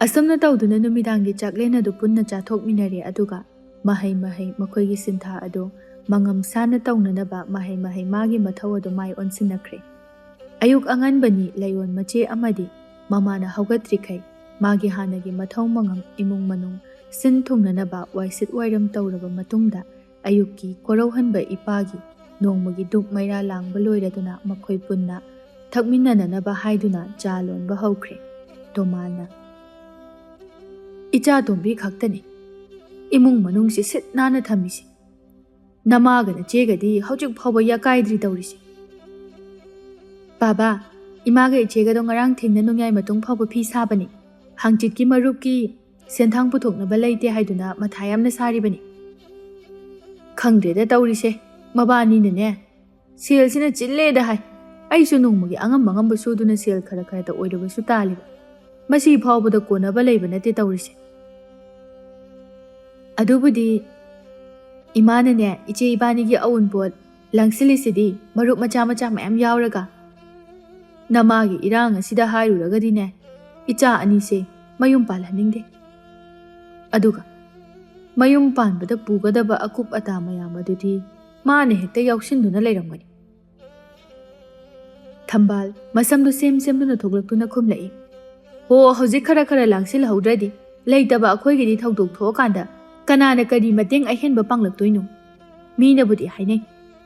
ꯑꯁꯨꯝꯅ ꯇꯧꯗꯨꯅ ꯅꯨꯃꯤꯗꯥꯡꯒꯤ ꯆꯥꯛꯂꯦꯟ ꯑꯗꯨ ꯄꯨꯟꯅ ꯆꯥꯊꯣꯛꯃꯤꯟꯅꯔꯦ. ꯑꯗꯨꯒ ꯃꯍꯩ ꯃꯈꯣꯏꯒꯤ ꯁꯤꯟꯊꯥ ꯑꯗꯨ ꯃꯉꯝ ꯁꯥꯅ ꯇꯧꯅꯅꯕ ꯃꯍꯩ ꯃꯥꯒꯤ ꯃꯊꯧ ꯑꯗꯨ ꯃꯥꯏ ꯑꯣꯟꯁꯤꯟꯅꯈ꯭ꯔꯦ. ꯑꯌꯨꯛ ꯑꯉꯟꯕꯅꯤ. ꯂꯩꯌꯣꯟ ꯃꯆꯦ ꯑꯃꯗꯤ ꯃꯃꯥꯅ ꯍꯧꯒꯠꯇ꯭ꯔꯤꯈꯩ ꯃꯥꯒꯤ ꯍꯥꯟꯅꯒꯤ ꯃꯊꯧ ꯃꯉꯝ ꯏꯃꯨꯡ ꯃꯅꯨꯡ ꯁꯤꯟ ꯊꯨꯡꯅꯅꯕ ꯋꯥꯏꯁꯤꯠ ꯋꯥꯏꯔꯝ ꯇꯧꯔꯕ ꯃꯇꯨꯡꯗ ꯑꯌꯨꯛꯀꯤ ꯀꯣꯔꯧꯍꯟꯕ ꯏꯄꯥꯒꯤ ꯅꯣꯡꯃꯒꯤ ꯗꯨꯛ ꯃꯩꯔꯥ ꯂꯥꯡꯕ ꯂꯣꯏꯔꯗꯨꯅ ꯃꯈꯣꯏ ꯄꯨꯟꯅ ꯊꯛꯃꯤꯟꯅꯅꯕ ꯍꯥꯏꯗꯨꯅ ꯆꯥ ꯂꯣꯟꯕ ꯍꯧꯈ꯭ꯔꯦ. ꯇꯣꯃꯥꯅ, ꯏꯆꯥꯇꯣꯝꯕꯤ ꯈꯛꯇꯅꯤ ꯏꯃꯨꯡ ꯃꯅꯨꯡꯁꯤ ꯁꯤꯠ ꯅꯥꯟꯅ ꯊꯝꯃꯤꯁꯤ. ꯅꯃꯥꯒ ꯅꯆꯦꯒꯗꯤ ꯍꯧꯖꯤꯛ ꯐꯥꯎꯕ ꯌꯥꯀꯥꯏꯗ꯭ꯔꯤ ꯇꯧꯔꯤꯁꯤ. ꯕꯥꯕꯥ, ꯏꯃꯥꯒ ꯏꯆꯦꯒꯗꯣ ꯉꯔꯥꯡ ꯊꯦꯡꯅ ꯅꯣꯡꯌꯥꯏ ꯃꯇꯨꯡ ꯐꯥꯎꯕ ꯐꯤ ꯁꯥꯕꯅꯤ. ꯍꯥꯡꯆꯤꯠꯀꯤ ꯃꯔꯨꯞꯀꯤ ꯁꯦꯟꯊꯥꯡ ꯄꯨꯊꯣꯛꯅꯕ ꯂꯩꯇꯦ ꯍꯥꯏꯗꯨꯅ ꯃꯊꯥ ꯌꯥꯝꯅ ꯁꯥꯔꯤꯕꯅꯤ. ꯈꯪꯗ꯭ꯔꯦꯗ ꯇꯧꯔꯤꯁꯦ. ꯃꯕꯥꯅꯤꯅꯅꯦ ꯁꯦꯜꯁꯤꯅ ꯆꯤꯜꯂꯦꯗ ꯍꯥꯏ. ꯑꯩꯁꯨ ꯅꯣꯡꯃꯒꯤ ꯑꯉꯝꯕ ꯁꯨꯗꯨꯅ ꯁꯦල් ꯈꯔꯇ ꯑꯣꯏꯔꯕꯁꯨ ꯇꯥꯜꯂꯤꯕ. ꯃꯁꯤ ꯐꯥꯎꯕꯗ ꯀꯣꯟꯅꯕ ꯂꯩꯕ ꯅꯠꯇꯦ ꯇꯧꯔꯤꯁꯦ. ꯑꯗꯨꯕꯨꯗꯤ ꯏꯃꯥꯅꯅꯦ ꯏꯆꯦ ꯏꯕꯥꯅꯤꯒꯤ ꯑꯎꯟꯄꯣꯠ ꯂꯪꯁꯤꯜꯂꯤꯁꯤꯗꯤ ꯃꯔꯨꯞ ꯃꯆꯥ ꯃꯌꯥꯝ ꯌꯥꯎꯔꯒ ꯅꯃꯥꯒꯤ ꯏꯔꯥꯡ ꯑꯁꯤꯗ ꯍꯥꯏꯔꯨꯔꯒꯗꯤꯅꯦ ꯏꯆꯥ ꯑꯅꯤꯁꯦ ꯃꯌꯨꯝ ꯄꯥꯜꯍꯟꯅꯤꯡꯗꯦ ꯑꯗꯨꯒ ꯃꯌꯨꯝ ꯄꯥꯟꯕꯗ ꯄꯨꯒꯗꯕ ꯑꯀꯨꯞ ꯑꯇꯥ ꯃꯌꯥꯝ ꯑꯗꯨꯗꯤ ꯃꯥꯅ ꯍꯦꯛꯇ ꯌꯥꯎꯁꯤꯟꯗꯨꯅ ꯂꯩꯔꯝꯒꯅꯤ ꯊꯝꯕꯥꯜ ꯃꯁꯝꯗꯨ ꯁꯦꯝꯗꯨꯅ ꯊꯣꯛꯂꯛꯇꯨꯅ ꯈꯨꯝꯂꯛꯏ ꯍꯣ ꯍꯧꯖꯤꯛ ꯈꯔ ꯂꯥꯡꯁꯤꯜꯍꯧꯗ꯭ꯔꯗꯤ ꯂꯩꯇꯕ ꯑꯩꯈꯣꯏꯒꯤꯗꯤ ꯊꯧꯗꯣꯛ ꯊꯣꯛꯑꯀꯥꯟꯗ ꯀꯅꯥꯅ ꯀꯔꯤ ꯃꯇꯦꯡ ꯑꯍꯦꯟꯕ ꯄꯥꯡꯂꯛꯇꯣꯏꯅꯣ ꯃꯤꯅꯕꯨꯗꯤ ꯍꯥꯏꯅꯩ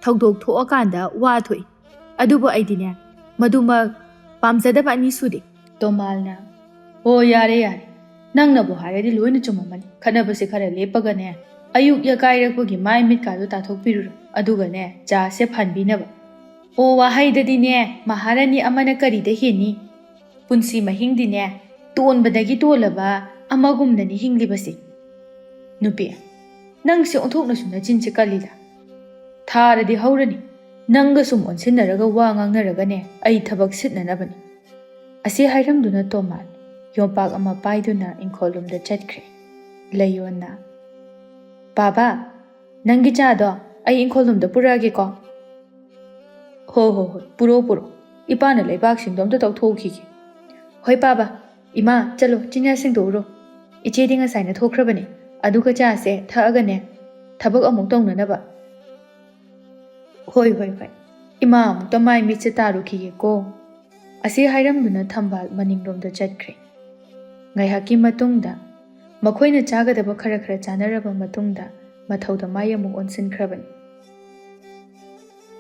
ꯊꯧꯗꯣꯛ ꯊꯣꯛꯑꯀꯥꯟꯗ ꯋꯥ ꯊꯣꯛꯏ ꯑꯗꯨꯕꯨ ꯑꯩꯗꯤꯅꯦ ꯃꯗꯨꯃꯛ ꯄꯥꯝꯖꯗꯕ ꯑꯅꯤ ꯁꯨꯗꯦ ꯇꯣꯝꯕꯥꯜꯅ ꯍꯣ ꯌꯥꯔꯦ ꯅꯪꯅꯕꯨ ꯍꯥꯏꯔꯗꯤ ꯂꯣꯏꯅ ꯆꯨꯝꯃꯝꯃꯅꯤ ꯈꯠꯅꯕꯁꯦ ꯈꯔ ꯂꯦꯞꯄꯒꯅꯦ ꯑꯌꯨꯛ ꯌꯥꯀꯥꯏꯔꯛꯄꯒꯤ ꯃꯥꯏ ꯃꯤꯠꯀꯥꯗꯣ ꯇꯥꯊꯣꯛꯄꯤꯔꯨꯔꯣ ꯑꯗꯨꯒꯅꯦ ꯆꯥꯁꯦ ꯐꯥꯟꯕꯤꯅꯕ ꯑꯣ ꯋꯥꯍꯩꯗꯗꯤꯅꯦ ꯃꯍꯥꯔꯥꯅꯤ ꯑꯃꯅ ꯀꯔꯤꯗ ꯍꯦꯟꯅꯤ ꯄꯨꯟꯁꯤ ꯃꯍꯤꯡꯗꯤꯅꯦ ꯇꯣꯟꯕꯗꯒꯤ ꯇꯣꯜꯂꯕ ꯑꯃꯒꯨꯝꯅꯅꯤ ꯍꯤꯡꯂꯤꯕꯁꯤ ꯅꯨꯄꯤ ꯅꯪꯁꯦ ꯑꯣꯟꯊꯣꯛꯅꯁꯨ ꯅꯆꯤꯟꯁꯦ ꯀꯜꯂꯤꯗ ꯊꯥꯔꯗꯤ ꯍꯧꯔꯅꯤ ꯅꯪꯒ ꯁꯨꯝ ꯑꯣꯟꯁꯤꯟꯅꯔꯒ ꯋꯥ ꯉꯥꯡꯅꯔꯒꯅꯦ ꯑꯩ ꯊꯕꯛ ꯁꯤꯠꯅꯅꯕꯅꯤ ꯑꯁꯤ ꯍꯥꯏꯔꯝꯗꯨꯅ ꯇꯣꯝꯕꯥꯜ ꯌꯣꯝꯄꯥꯛ ꯑꯃ ꯄꯥꯏꯗꯨꯅ ꯏꯪꯈꯣꯜꯂꯣꯝꯗ ꯆꯠꯈ꯭ꯔꯦ ꯂꯩꯌꯣꯟꯅ ꯕꯥꯕꯥ ꯅꯪꯒꯤ ꯆꯥꯗꯣ ꯑꯩ ꯏꯪꯈꯣꯜꯂꯣꯝꯗ ꯄꯨꯔꯛꯑꯒꯦꯀꯣ ꯍꯣꯏ ꯄꯨꯔꯣ ꯏꯄꯥꯅ ꯂꯩꯕꯥꯛꯁꯤꯡꯗꯣ ꯑꯝꯇ ꯇꯧꯊꯣꯛꯈꯤꯒꯦ ꯍꯣꯏ ꯄꯥꯕ ꯏꯃꯥ ꯆꯠꯂꯣ ꯆꯤꯟꯌꯥ ꯁꯦꯡꯗꯣꯛꯎꯔꯣ ꯏꯆꯦꯗꯤ ꯉꯁꯥꯏꯅ ꯊꯣꯛꯈ꯭ꯔꯕꯅꯦ ꯑꯗꯨꯒ ꯆꯥꯁꯦ ꯊꯛꯑꯒꯅꯦ ꯊꯕꯛ ꯑꯃꯨꯛ ꯇꯧꯅꯅꯕ ꯍꯣꯏ ꯏꯃꯥ ꯑꯃꯨꯛꯇ ꯃꯥꯏ ꯃꯤꯠꯁꯦ ꯇꯥꯔꯨꯈꯤꯒꯦꯀꯣ ꯑꯁꯤ ꯍꯥꯏꯔꯝꯗꯨꯅ ꯊꯝꯕꯥꯜ ꯃꯅꯤꯡꯂꯣꯝꯗ ꯆꯠꯈ꯭ꯔꯦ ꯉꯥꯏꯍꯥꯛꯀꯤ ꯃꯇꯨꯡꯗ ꯃꯈꯣꯏꯅ ꯆꯥꯒꯗꯕ ꯈꯔ ꯆꯥꯅꯔꯕ ꯃꯇꯨꯡꯗ ꯃꯊꯧꯗ ꯃꯥꯏ ꯑꯃꯨꯛ ꯑꯣꯟꯁꯤꯟꯈ꯭ꯔꯕꯅꯤ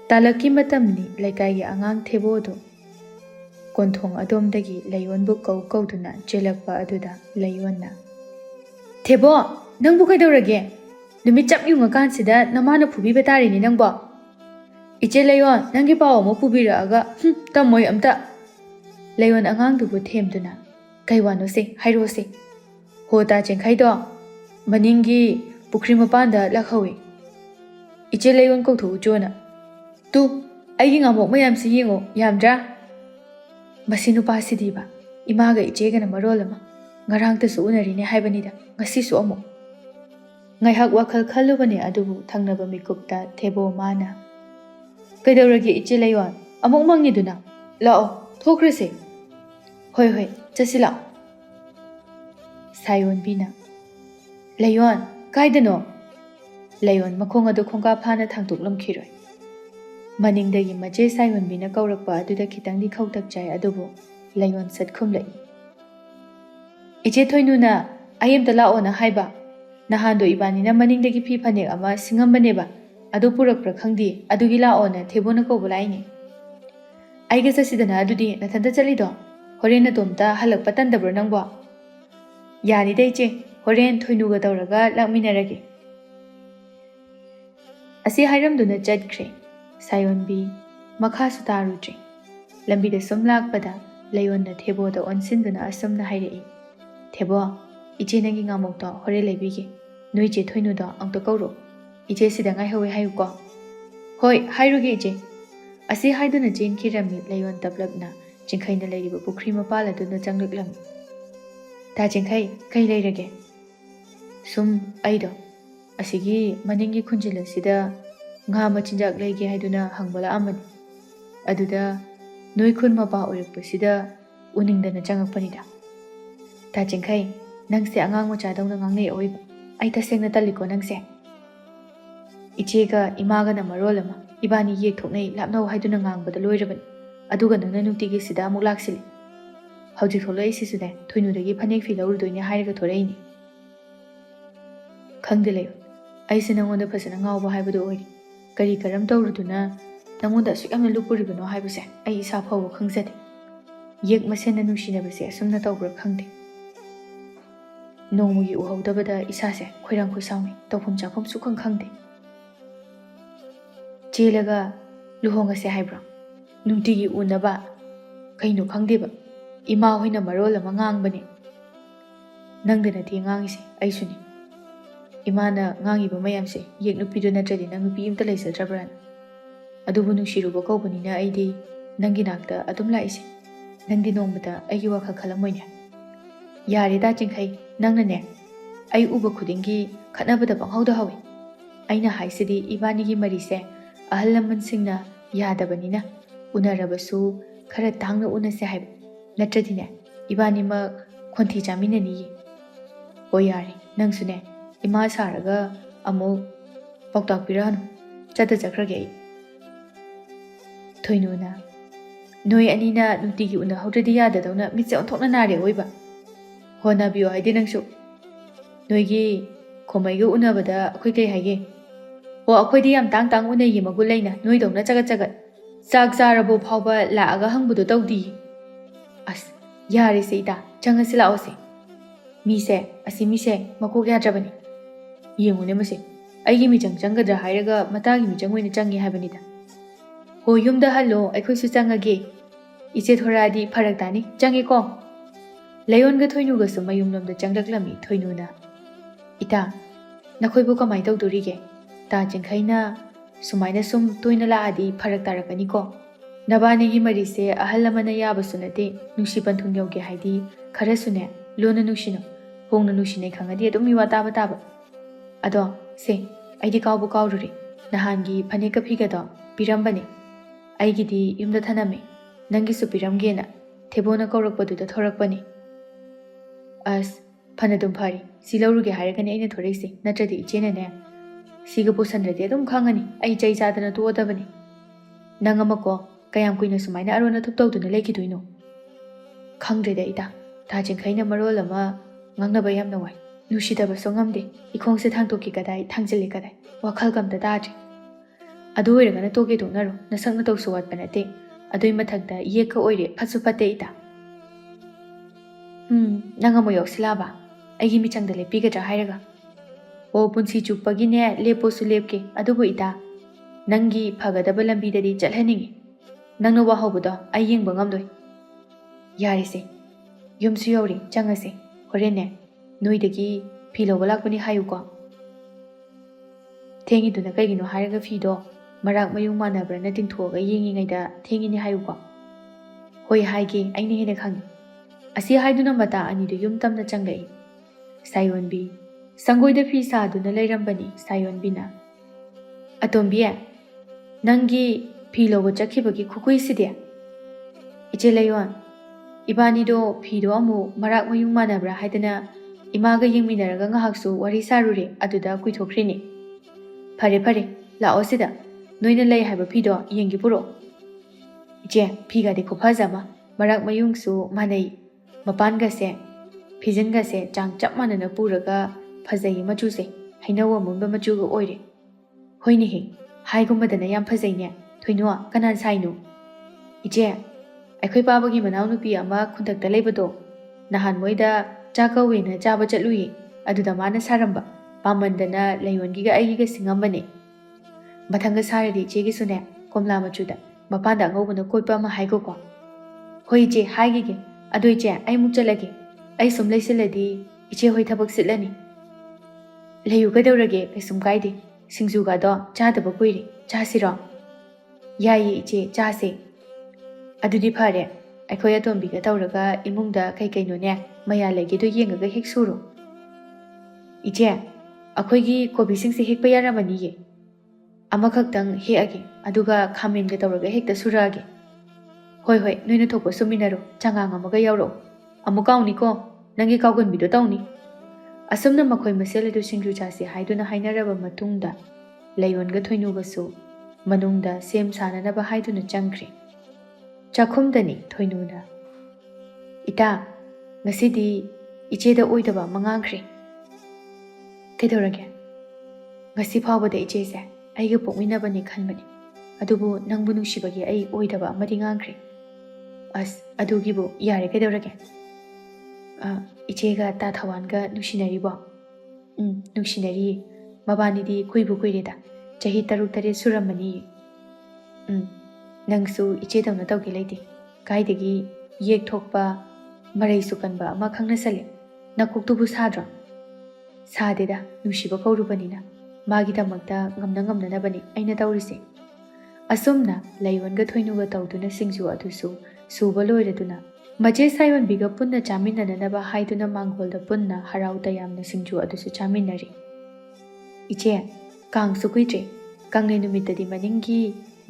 ꯇꯥꯂꯛꯀꯤ ꯃꯇꯝꯅꯤ ꯂꯩꯀꯥꯏꯒꯤ ꯑꯉꯥꯡ ꯊꯦꯕꯣꯗꯨ ꯀꯣꯟꯊꯣꯡ ꯑꯗꯣꯝꯗꯒꯤ ꯂꯩꯌꯣꯟꯕꯨ ꯀꯧꯗꯨꯅ ꯆꯦꯜꯂꯛꯄ ꯑꯗꯨꯗ ꯂꯩꯌꯣꯟꯅ ꯊꯦꯕꯣ ꯅꯪꯕꯨ ꯀꯩꯗꯧꯔꯒꯦ ꯅꯨꯃꯤꯠ ꯆꯞ ꯌꯨꯡꯉꯀꯥꯟꯁꯤꯗ ꯅꯃꯥꯅ ꯐꯨꯕꯤꯕ ꯇꯥꯔꯤꯅꯤ ꯅꯪꯕꯣ ꯏꯆꯦ ꯂꯩꯌꯣꯟ ꯅꯪꯒꯤ ꯄꯥꯎ ꯑꯃ ꯄꯨꯕꯤꯔꯛꯑꯒ ꯇꯝꯃꯣꯏ ꯑꯝꯇ ꯂꯩꯌꯣꯟ ꯑꯉꯥꯡꯗꯨꯕꯨ ꯊꯦꯝꯗꯨꯅ ꯀꯩ ꯋꯥꯅꯣꯁꯦ ꯍꯥꯏꯔꯣꯁꯦ ꯍꯣ ꯇꯥ ꯆꯦꯡꯈꯩꯗꯣ ꯃꯅꯤꯡꯒꯤ ꯄꯨꯈ꯭ꯔꯤ ꯃꯄꯥꯟꯗ ꯂꯥꯛꯍꯧꯏ ꯏꯆꯦ ꯂꯩꯌꯣꯟ ꯀꯧꯊꯣꯛꯎꯆꯣꯅ ꯇꯨ ꯑꯩꯒꯤ ꯉꯥꯃꯣꯛ ꯃꯌꯥꯝꯁꯤ ꯌꯦꯡꯉꯣ ꯌꯥꯝꯗ꯭ꯔꯥ ꯃꯁꯤ ꯅꯨꯄꯥꯁꯤꯗꯤꯕ ꯏꯃꯥꯒ ꯏꯆꯦꯒꯅ ꯃꯔꯣꯜ ꯑꯃ ꯉꯔꯥꯡꯇꯁꯨ ꯎꯅꯔꯤꯅꯦ ꯍꯥꯏꯕꯅꯤꯗ ꯉꯁꯤꯁꯨ ꯑꯃꯨꯛ ꯉꯥꯏꯍꯥꯛ ꯋꯥꯈꯜ ꯈꯜꯂꯨꯕꯅꯦ ꯑꯗꯨꯕꯨ ꯊꯪꯅꯕ ꯃꯤꯀꯨꯞꯇ ꯊꯦꯕꯣ ꯃꯥꯅ ꯀꯩꯗꯧꯔꯒꯦ ꯏꯆꯦ ꯂꯩꯌꯣꯟ ꯑꯃꯨꯛ ꯃꯪꯉꯤꯗꯨꯅ ꯂꯥꯛꯑꯣ ꯊꯣꯛꯈ꯭ꯔꯁꯦ ꯍꯣꯏ ꯆꯠꯁꯤ ꯂꯥꯛꯑꯣ ꯁꯥꯏꯌꯣꯟꯕꯤꯅ ꯂꯩꯌꯣꯟ ꯀꯥꯏꯗꯅꯣ ꯂꯩꯌꯣꯟ ꯃꯈꯣꯡ ꯑꯗꯨ ꯈꯣꯡꯀꯥꯞ ꯐꯥꯅ ꯊꯥꯡꯗꯣꯛꯂꯝꯈꯤꯔꯣꯏ ꯃꯅꯤꯡꯗꯒꯤ ꯃꯆꯦ ꯁꯥꯏꯌꯣꯟꯕꯤꯅ ꯀꯧꯔꯛꯄ ꯑꯗꯨꯗ ꯈꯤꯇꯪꯗꯤ ꯈꯧꯇꯛ ꯆꯥꯏ ꯑꯗꯨꯕꯨ ꯂꯩꯌꯣꯟ ꯁꯠ ꯈꯨꯝꯂꯛꯏ ꯏꯆꯦ ꯊꯣꯏꯅꯨꯅ ꯑꯩ ꯑꯝꯇ ꯂꯥꯛꯑꯣꯅ ꯍꯥꯏꯕ ꯅꯍꯥꯟꯗꯣ ꯏꯕꯥꯅꯤꯅ ꯃꯅꯤꯡꯗꯒꯤ ꯐꯤ ꯐꯅꯦꯛ ꯑꯃ ꯁꯤꯡꯉꯝꯕꯅꯦꯕ ꯑꯗꯨ ꯄꯨꯔꯛꯄ꯭ꯔꯥ ꯈꯪꯗꯦ ꯑꯗꯨꯒꯤ ꯂꯥꯛꯑꯣꯅ ꯊꯦꯕꯣꯅ ꯀꯧꯕ ꯂꯥꯛꯏꯅꯦ ꯑꯩꯒ ꯆꯠꯁꯤꯗꯅ ꯑꯗꯨꯗꯤ ꯅꯊꯟꯇ ꯆꯠꯂꯤꯗꯣ ꯍꯣꯔꯦꯟ ꯅꯇꯣꯝꯇ ꯍꯜꯂꯛꯄ ꯇꯟꯗꯕ꯭ꯔꯣ ꯅꯪꯕꯣ ꯌꯥꯅꯤꯗ ꯏꯆꯦ ꯍꯣꯔꯦꯟ ꯊꯣꯏꯅꯨꯒ ꯇꯧꯔꯒ ꯂꯥꯛꯃꯤꯟꯅꯔꯒꯦ ꯑꯁꯤ ꯍꯥꯏꯔꯝꯗꯨꯅ ꯆꯠꯈ꯭ꯔꯦ ꯁꯥꯏꯌꯣꯟꯕꯤ ꯃꯈꯥꯁꯨ ꯇꯥꯔꯨꯗ꯭ꯔꯤ ꯂꯝꯕꯤꯗ ꯁꯨꯝ ꯂꯥꯛꯄꯗ ꯂꯩꯌꯣꯟꯅ ꯊꯦꯕꯣꯗ ꯑꯣꯟꯁꯤꯟꯗꯨꯅ ꯑꯁꯨꯝꯅ ꯍꯥꯏꯔꯛꯏ ꯊꯦꯕꯣ ꯏꯆꯦ ꯅꯪꯒꯤ ꯉꯥꯃꯣꯛꯇꯣ ꯍꯣꯔꯦꯟ ꯂꯩꯕꯤꯒꯦ ꯅꯣꯏ ꯏꯆꯦ ꯊꯣꯏꯅꯨꯗꯣ ꯑꯝꯇ ꯀꯧꯔꯣ ꯏꯆꯦ ꯁꯤꯗ ꯉꯥꯏꯍꯧꯋꯦ ꯍꯥꯏꯌꯨꯀꯣ ꯍꯣꯏ ꯍꯥꯏꯔꯨꯒꯦ ꯏꯆꯦ ꯑꯁꯤ ꯍꯥꯏꯗꯨꯅ ꯆꯦꯟꯈꯤꯔꯝꯃꯤ ꯂꯩꯌꯣꯟ ꯇꯞꯂꯞꯅ ꯆꯤꯡꯈꯩꯅ ꯂꯩꯔꯤꯕ ꯄꯨꯈ꯭ꯔꯤ ꯃꯄꯥꯜ ꯑꯗꯨꯅ ꯆꯪꯂꯛꯂꯝꯃꯤ ꯇꯥ ꯆꯤꯡꯈꯩ ꯀꯩ ꯂꯩꯔꯒꯦ ꯁꯨꯝ ꯑꯩꯗꯣ ꯑꯁꯤꯒꯤ ꯃꯅꯤꯡꯒꯤ ꯈꯨꯟꯖꯤꯜ ꯑꯁꯤꯗ ꯉꯥ ꯃꯆꯤꯟꯖꯥꯛ ꯂꯩꯒꯦ ꯍꯥꯏꯗꯨꯅ ꯍꯪꯕ ꯂꯥꯛꯑꯝꯕꯅꯤ ꯑꯗꯨꯗ ꯅꯣꯏ ꯈꯨꯟ ꯃꯄꯥ ꯑꯣꯏꯔꯛꯄꯁꯤꯗ ꯎꯅꯤꯡꯗꯅ ꯆꯪꯉꯛꯄꯅꯤꯗ ꯇꯥ ꯆꯤꯡꯈꯩ ꯅꯪꯁꯦ ꯑꯉꯥꯡ ꯃꯆꯥꯗꯧꯅ ꯉꯥꯡꯅꯩ ꯑꯑꯣꯏꯕ ꯑꯩ ꯇꯁꯦꯡꯅ ꯇꯜꯂꯤꯀꯣ ꯅꯪꯁꯦ ꯏꯆꯦꯒ ꯏꯃꯥꯒꯅ ꯃꯔꯣꯜ ꯑꯃ ꯏꯕꯥꯅꯤ ꯌꯦꯛꯊꯣꯛꯅꯩ ꯂꯥꯞꯅꯧ ꯍꯥꯏꯗꯨꯅ ꯉꯥꯡꯕꯗ ꯂꯣꯏꯔꯕꯅꯤ ꯑꯗꯨꯒ ꯅꯪꯅ ꯅꯨꯡꯇꯤꯒꯤ ꯁꯤꯗ ꯑꯃꯨꯛ ꯂꯥꯛꯁꯤꯜꯂꯤ ꯍꯧꯖꯤꯛ ꯊꯣꯛꯂꯛꯏꯁꯤꯁꯨꯅꯦ ꯊꯣꯏꯅꯨꯗꯒꯤ ꯐꯅꯦꯛ ꯐꯤ ꯂꯧꯔꯨꯗꯣꯏꯅꯦ ꯍꯥꯏꯔꯒ ꯊꯣꯔꯛꯏꯅꯤ ꯈꯪꯗꯦ ꯂꯩꯌꯣ ꯑꯩꯁꯦ ꯅꯪꯉꯣꯟꯗ ꯐꯖꯅ ꯉꯥꯎꯕ ꯍꯥꯏꯕꯗꯨ ꯑꯣꯏꯔꯤ ꯀꯔꯤ ꯀꯔꯝ ꯇꯧꯔꯨꯗꯨꯅ ꯅꯪꯉꯣꯟꯗ ꯑꯁꯨꯛ ꯌꯥꯝꯅ ꯂꯨꯞꯄꯨꯔꯤꯕꯅꯣ ꯍꯥꯏꯕꯁꯦ ꯑꯩ ꯏꯁꯥ ꯐꯥꯎꯕ ꯈꯪꯖꯗꯦ ꯌꯦꯛ ꯃꯁꯦꯟꯅ ꯅꯨꯡꯁꯤꯅꯕꯁꯦ ꯑꯁꯨꯝꯅ ꯇꯧꯕ꯭ꯔꯥ ꯈꯪꯗꯦ ꯅꯣꯡꯃꯒꯤ ꯎꯍꯧꯗꯕꯗ ꯏꯁꯥꯁꯦ ꯈꯣꯏꯔꯥꯡ ꯈꯣꯏꯁꯥꯎꯅꯩ ꯇꯧꯐꯝ ꯆꯥꯐꯝ ꯁꯨꯈꯪ ꯈꯪꯗꯦ ꯆꯦꯜꯂꯒ ꯂꯨꯍꯣꯡꯉꯁꯦ ꯍꯥꯏꯕ꯭ꯔꯣ ꯅꯨꯡꯇꯤꯒꯤ ꯎꯅꯕ ꯀꯩꯅꯣ ꯈꯪꯗꯦꯕ ꯏꯃꯥ ꯍꯣꯏꯅ ꯃꯔꯣꯜ ꯑꯃ ꯉꯥꯡꯕꯅꯦ ꯅꯪꯗ ꯅꯠꯇꯦ ꯉꯥꯡꯉꯤꯁꯦ ꯑꯩꯁꯨꯅꯤ ꯏꯃꯥꯅ ꯉꯥꯡꯉꯤꯕ ꯃꯌꯥꯝꯁꯦ ꯌꯦꯛ ꯅꯨꯄꯤꯗꯨ ꯅꯠꯇ꯭ꯔꯗꯤ ꯅꯪ ꯅꯨꯄꯤ ꯑꯝꯇ ꯂꯩꯖꯗ꯭ꯔꯕ꯭ꯔꯥꯅ ꯑꯗꯨꯕꯨ ꯅꯨꯡꯁꯤꯔꯨꯕ ꯀꯧꯕꯅꯤꯅ ꯑꯩꯗꯤ ꯅꯪꯒꯤ ꯅꯥꯛꯇ ꯑꯗꯨꯝ ꯂꯥꯛꯏꯁꯦ ꯅꯪꯗꯤ ꯅꯣꯡꯃꯗ ꯑꯩꯒꯤ ꯋꯥꯈꯜ ꯈꯜꯂꯝꯃꯣꯏꯅꯦ ꯌꯥꯔꯦ ꯇꯥ ꯆꯤꯡꯈꯩ ꯅꯪꯅꯅꯦ ꯑꯩ ꯎꯕ ꯈꯨꯗꯤꯡꯒꯤ ꯈꯠꯅꯕꯗ ꯄꯪꯍꯧꯗ ꯍꯧꯏ ꯑꯩꯅ ꯍꯥꯏꯁꯤꯗꯤ ꯏꯕꯥꯅꯤꯒꯤ ꯃꯔꯤꯁꯦ ꯑꯍꯜ ꯂꯃꯟꯁꯤꯡꯅ ꯌꯥꯗꯕꯅꯤꯅ ꯎꯅꯔꯕꯁꯨ ꯈꯔ ꯇꯥꯡꯅ ꯎꯅꯁꯦ ꯍꯥꯏꯕ ꯅꯠꯇ꯭ꯔꯗꯤꯅꯦ 이바니ꯃꯛ ꯈꯣꯟꯊꯤ ꯆꯥꯃꯤꯟꯅꯅꯤꯌꯦ ꯍꯣꯏ ꯌꯥꯔꯦ ꯅꯪꯁꯨꯅꯦ 이마 ꯁꯥꯔꯒ ꯑꯃꯨꯛ ꯄꯥꯎꯇꯥꯛ ꯄꯤꯔꯛꯑꯅꯨ ꯆꯠꯈ꯭ꯔꯒꯦ ꯑꯩ ꯊꯣꯏꯅꯨꯅ ꯅꯣꯏ ꯑꯅꯤꯅ ꯅꯨꯡꯇꯤꯒꯤ ꯎꯅꯍꯧꯗ꯭ꯔꯗꯤ ꯌꯥꯗꯗꯧꯅ ꯃꯤꯠꯁꯦ ꯑꯣꯟꯊꯣꯛꯅ ꯅꯥꯔꯦ ꯑꯣꯏꯕ ꯍꯣꯠꯅꯕꯤꯌꯣ ꯍꯥꯏꯗꯤ ꯅꯪꯁꯨ ꯅꯣꯏꯒꯤ ꯈꯣꯃꯩꯒ ꯎꯅꯕꯗ ꯑꯩꯈꯣꯏ ꯀꯩ ꯍꯥꯏꯒꯦ ꯍꯣ ꯑꯩꯈꯣꯏꯗꯤ ꯌꯥꯝ ꯇꯥꯡ ꯎꯅꯩꯌꯦ ꯃꯒꯨꯟ ꯂꯩꯅ ꯅꯣꯏꯗꯧꯅ ꯆꯒꯠ ꯆꯥꯛ ꯆꯥꯔꯕꯣ ꯐꯥꯎꯕ ꯂꯥꯛꯑꯒ ꯍꯪꯕꯗꯣ ꯇꯧꯗꯤꯌꯦ ꯑꯁ ꯌꯥꯔꯦꯁꯦ ꯏꯇꯥ ꯆꯪꯉꯁꯤ ꯂꯥꯛꯑꯣꯁꯦ ꯃꯤꯁꯦ ꯃꯀꯣꯛ ꯌꯥꯗ꯭ꯔꯕꯅꯤ ꯌꯦꯡꯉꯨꯅꯦ ꯃꯁꯦ ꯑꯩꯒꯤ ꯃꯤꯆꯪ ꯆꯪꯒꯗ꯭ꯔꯥ ꯍꯥꯏꯔꯒ ꯃꯇꯥꯒꯤ ꯃꯤꯆꯪ ꯑꯣꯏꯅ ꯆꯪꯉꯦ ꯍꯥꯏꯕꯅꯤꯗ ꯍꯣ ꯌꯨꯝꯗ ꯍꯜꯂꯣ ꯑꯩꯈꯣꯏꯁꯨ ꯆꯪꯉꯒꯦ 이제 돌아와디 파락 다니 짱이고 레온가 토이누가서 마욤놈도 짱락람이 토이누나 이따 나코이부 그마이 tꯧꯗꯣꯔꯤꯒꯦ ता ꯆꯤꯡꯈꯩꯅ ꯁꯨꯃꯥꯏꯅ ꯁꯨꯝ ꯇꯣꯏꯅ ꯂꯥꯛꯑꯗꯤ ꯐꯔꯛ ꯇꯥꯔꯛꯀꯅꯤꯀꯣ ꯅꯕꯥꯅꯤꯒꯤ ꯃꯔꯤꯁꯦ ꯑꯍꯜ ꯂꯃꯟꯅ ꯌꯥꯕꯁꯨ ꯅꯠꯇꯦ ꯅꯨꯡꯁꯤ ꯄꯟꯊꯨꯡ ꯌꯧꯒꯦ ꯍꯥꯏꯗꯤ ꯈꯔꯁꯨꯅꯦ ꯂꯣꯟꯅ ꯅꯨꯡꯁꯤꯅꯧ ꯍꯣꯡꯅ ꯅꯨꯡꯁꯤꯅꯩ ꯈꯪꯉꯗꯤ ꯑꯗꯨꯝ ꯃꯤꯋꯥ ꯇꯥꯕ ꯑꯗꯣ ꯁꯦ ꯑꯩꯗꯤ ꯀꯥꯎꯕꯨ ꯀꯥꯎꯔꯨꯔꯦ ꯅꯍꯥꯟꯒꯤ ꯐꯅꯦꯛꯀ ꯐꯤꯒꯗꯣ ꯄꯤꯔꯝꯕꯅꯦ ꯑꯩꯒꯤꯗꯤ ꯌꯨꯝꯗ ꯊꯅꯝꯃꯦ ꯅꯪꯒꯤꯁꯨ ꯄꯤꯔꯝꯒꯦꯅ ꯊꯦꯕꯣꯅ ꯀꯧꯔꯛꯄꯗꯨꯗ ꯊꯣꯔꯛꯄꯅꯤ ꯑꯁ ꯐꯅꯗꯨꯝ ꯐꯔꯤ ꯁꯤ ꯂꯧꯔꯨꯒꯦ ꯍꯥꯏꯔꯒꯅꯦ ꯑꯩꯅ ꯊꯣꯔꯛꯏꯁꯦ ꯅꯠꯇ꯭ꯔꯗꯤ ꯏꯆꯦꯅꯅꯦ siga pusandradi adum khangani ai chai chadana to odabani nangamako kayam kuina sumaina arona thuptawduna lekidoino khangdreda ida thajin khaina marol ama ngangnaba yamna wai nusidaba songamde ikhongse thangtoki kadai thangjili kadai wakhal gamda daji adu oiragana toge donaro nasangna tawsu wat banate adui mathakda yeka oire phatsu phatte ida nangamo yosilaba aigi michangda lepigadra hairaga ओ पुंसी चुप्पगिने लेपोसु लेपके अदुबु इता नंगी फगदब लंबीददी चलहनिंगे नंगनो वाहौबदो आई येंबा ngamdoi यारिसे युमसु यौरी चंगसे होरेने नोइदगी फी लौबा लाक्पनि हायुको थेंगिदुना कइगिनो हायरगा फीदो मराक मयुंग मानब्राना तिंथोगा येंगिङैदा थेंगिनि हायुको होय हाइगे आइने हेने खंगी असि हाइदुना मता अनिदु युम तमना चंगई सायोनबी संगोइदा फी सादुना लैरंबनी सायोनबीना अतोंबी नंगी फी लौबा चखिबगी खुकुइसिदे इचे लैयोन इबानीदो फीदो अमु Merak मयुंग मानब्रा हाइदना इमागा येंगमिनरगा ngahaksu wari sarure aduda kuithokhrini फरे लाओसिदा नोइना लै हाइबा फीदो येंगी पुरो इचे फीगा दे खुफाजामा मराक मयुंगसु मानै मपानगासे फिजनगासे चांग चप मानना पुरगा फजई मचुसे हैनवा मुंबा मचुगा ओइरे होइने हे हाइगुमदना याम फजैने थोइनो कनान साइनो इचे अखोइ पाबगी मनाउ नुपी अमा खुंदक्ता लेबदो नहान मोइदा चाकवेना चाबा चलुये अदुदा माना सारंबा पामंदना लैयोनगिगा आइगिगा सिंगंबने मथंगा सारदि इचेगिसुने कोमला मचुदा मपानदा ngौबना कोइपा अमा हाइगोको होइ इचे हाइगिगे अदु इचे आइ मुक चलगे आइ सुम लैसिलदि इचे होइ थबक सिटलनी लेयु कदौरगे कैसुम काइदे सिंजुगादो चादबा कुइरे चासिरो याई इचे चासे अदुदि फरे अखोय अतोंबिगा तौरगा इमुंगदा कैकैनोने मया लेगेदो येंगगा हेक सुरो इचे अखोयगी कोबिसिंगसे हेकपा यारामनिये अमखक्तंग हेअगे अदुगा खामेनगा तौरगा हेक्ता सुरागे होय होय नोइना थोकपा सुमिनरो चांगांग अमगा यावरो अमुकाउनिको नंगी काउगनबिदो तौनी असमना मखोय मसेलदु सिंजु चासे हाइदुना हाइनरबा मतुंगदा लैयोनगा थोइनुगसु मनुंगदा सेम साननबा हाइदुना चंख्रे चाखुमदनी थोइनुना इता ngasidi icheda oidaba mangakhre kedorage ngasi phawbada ichese aiga pokminabani khanbani adubu nangbu nungsibagi ai oidaba amadi ngangkhre as adugibu yare kedorage इचेगा ता थवानगा नुसिनरीबो नुसिनरी मबानीदी कुइबु कुइरेदा चही तरुक तरे सुरमनी नंगसु इचे दौना तौगे लेते काइदगी येक थोकपा मरै सुकनबा अमा खंगनसले नकोक्तुबु साद्रो सादेदा नुसिबा कौरुबनिना मागी दमकता ngamnabani aina तौरिसे असुमना लैयोनगा थोइनुगा तौदुना सिंजु अदुसु सुबा लोइरदुना मजे सायोन बिगा पुन्ना चामिनननबा हाइदुना मांगोलदा पुन्ना हराउ तयामना सिंजु अदुसु चामिनरी इचे कांग सुकुइत्रे कांगले नुमितदी मनिंगी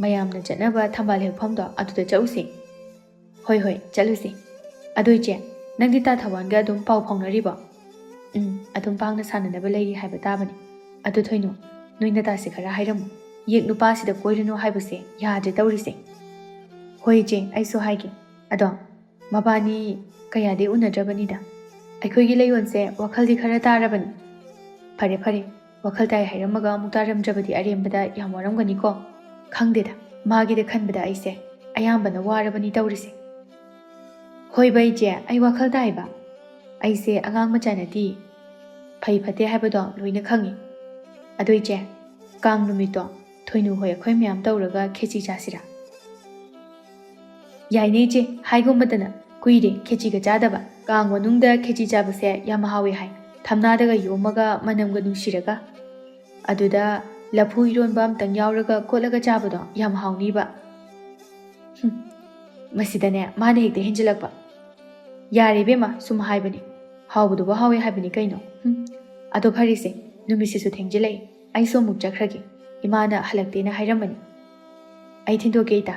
मयामना चनबा थंबाल हेफमदो अदुदा चौसे ꯍꯣꯏ ꯍꯣꯏ ꯆꯠꯂꯨꯁꯤ ꯑꯗꯨ ꯏꯆꯦ ꯅꯪꯗꯤ ꯇꯥ ꯊꯧꯕꯥꯜꯒ ꯑꯗꯨꯝ ꯄꯥꯎ ꯐꯥꯎꯅꯔꯤꯕꯣ ꯑꯗꯨꯝ ꯄꯥꯡꯅ ꯁꯥꯟꯅꯅꯕ ꯂꯩꯔꯤ ꯍꯥꯏꯕ ꯇꯥꯕꯅꯤ ꯑꯗꯨ ꯊꯣꯏꯅꯨ ꯅꯣꯏ ꯅꯇꯥꯁꯦ ꯈꯔ ꯍꯥꯏꯔꯝꯃꯨ ꯌꯦꯛ ꯅꯨꯄꯥꯁꯤꯗ ꯀꯣꯏꯔꯅꯨ ꯍꯥꯏꯕꯁꯦ ꯌꯥꯗ꯭ꯔꯦ ꯇꯧꯔꯤꯁꯦ ꯍꯣꯏ ꯏꯆꯦ ꯑꯩꯁꯨ ꯍꯥꯏꯒꯦ ꯑꯗꯣ ꯃꯕꯥꯅꯤ ꯀꯌꯥꯗꯤ ꯎꯅꯗ꯭ꯔꯕꯅꯤꯗ ꯑꯩꯈꯣꯏꯒꯤ ꯂꯩꯌꯣꯟꯁꯦ ꯋꯥꯈꯜꯗꯤ ꯈꯔ ꯇꯥꯔꯕꯅꯤ ꯐꯔꯦ ꯐꯔꯦ ꯋꯥꯈꯜ ꯇꯥꯏ ꯍꯥꯏꯔꯝꯃꯒ ꯑꯃꯨꯛ ꯇꯥꯔꯝꯗ꯭ꯔꯕꯗꯤ ꯑꯔꯦꯝꯕꯗ ꯌꯥꯝ ꯋꯥꯔꯝꯒꯅꯤꯀꯣ ꯈꯪꯗꯦꯗ ꯃꯥꯒꯤꯗ ꯈꯟꯕꯗ ꯑꯩꯁꯦ ꯑꯌꯥꯝꯕꯅ ꯋꯥꯔꯕꯅꯤ ꯇꯧꯔꯤꯁꯦ ꯍꯣꯏꯕ ꯏꯆꯦ ꯑꯩ ꯋꯥꯈꯜ ꯇꯥꯏꯕ ꯑꯩꯁꯦ ꯑꯉꯥꯡ ꯃꯆꯥ ꯅꯠꯇꯦ ꯐꯩ ꯐꯠꯇꯦ ꯍꯥꯏꯕꯗꯣ ꯂꯣꯏꯅ ꯈꯪꯉꯤ ꯑꯗꯨ ꯏꯆꯦ ꯀꯥꯡ ꯅꯨꯃꯤꯠꯇꯣ ꯊꯣꯏꯅꯨ ꯍꯣꯏ ꯑꯩꯈꯣꯏ ꯃꯌꯥꯝ ꯇꯧꯔꯒ ꯈꯦꯆꯤ ꯆꯥꯁꯤꯔꯥ ꯌꯥꯏꯅꯦ ꯏꯆꯦ ꯍꯥꯏꯒꯨꯝꯕꯗꯅ ꯀꯨꯏꯔꯦ ꯈꯦꯆꯤꯒ ꯆꯥꯗꯕ ꯀꯥꯡ ꯃꯅꯨꯡꯗ ꯈꯦꯆꯤ ꯆꯥꯕꯁꯦ ꯌꯥꯝ ꯍꯥꯎꯋꯦ ꯍꯥꯏ ꯊꯝꯅꯥꯗꯒ ꯌꯣꯝꯃꯒ ꯃꯅꯝꯒ ꯅꯨꯡꯁꯤꯔꯒ ꯑꯗꯨꯗ ꯂꯐꯨ ꯏꯔꯣꯟꯕ ꯑꯝꯇꯪ ꯌꯥꯎꯔꯒ ꯀꯣꯠꯂꯒ ꯆꯥꯕꯗꯣ ꯌꯥꯝ ꯍꯥꯎꯅꯤꯕ ꯃꯁꯤꯗꯅꯦ ꯃꯥꯅ ꯍꯦꯛꯇ ꯍꯦꯟꯖꯤꯜꯂꯛꯄ ꯌꯥꯔꯦ ꯏꯕꯦꯝꯃ ꯁꯨꯝ ꯍꯥꯏꯕꯅꯤ ꯍꯥꯎꯕꯗꯨꯕꯨ ꯍꯥꯎꯋꯦ ꯍꯥꯏꯕꯅꯤ ꯀꯩꯅꯣ ꯑꯗꯣ ꯐꯔꯦꯁꯦ ꯅꯨꯃꯤꯠꯁꯤꯁꯨ ꯊꯦꯡꯖꯤꯜꯂꯛꯏ ꯑꯩꯁꯨ ꯑꯃꯨꯛ ꯆꯠꯈ꯭ꯔꯒꯦ ꯏꯃꯥꯅ ꯍꯜꯂꯛꯇꯦꯅ ꯍꯥꯏꯔꯝꯕꯅꯤ ꯑꯩ ꯊꯤꯟꯗꯣꯛꯀꯦ ꯏꯇꯥ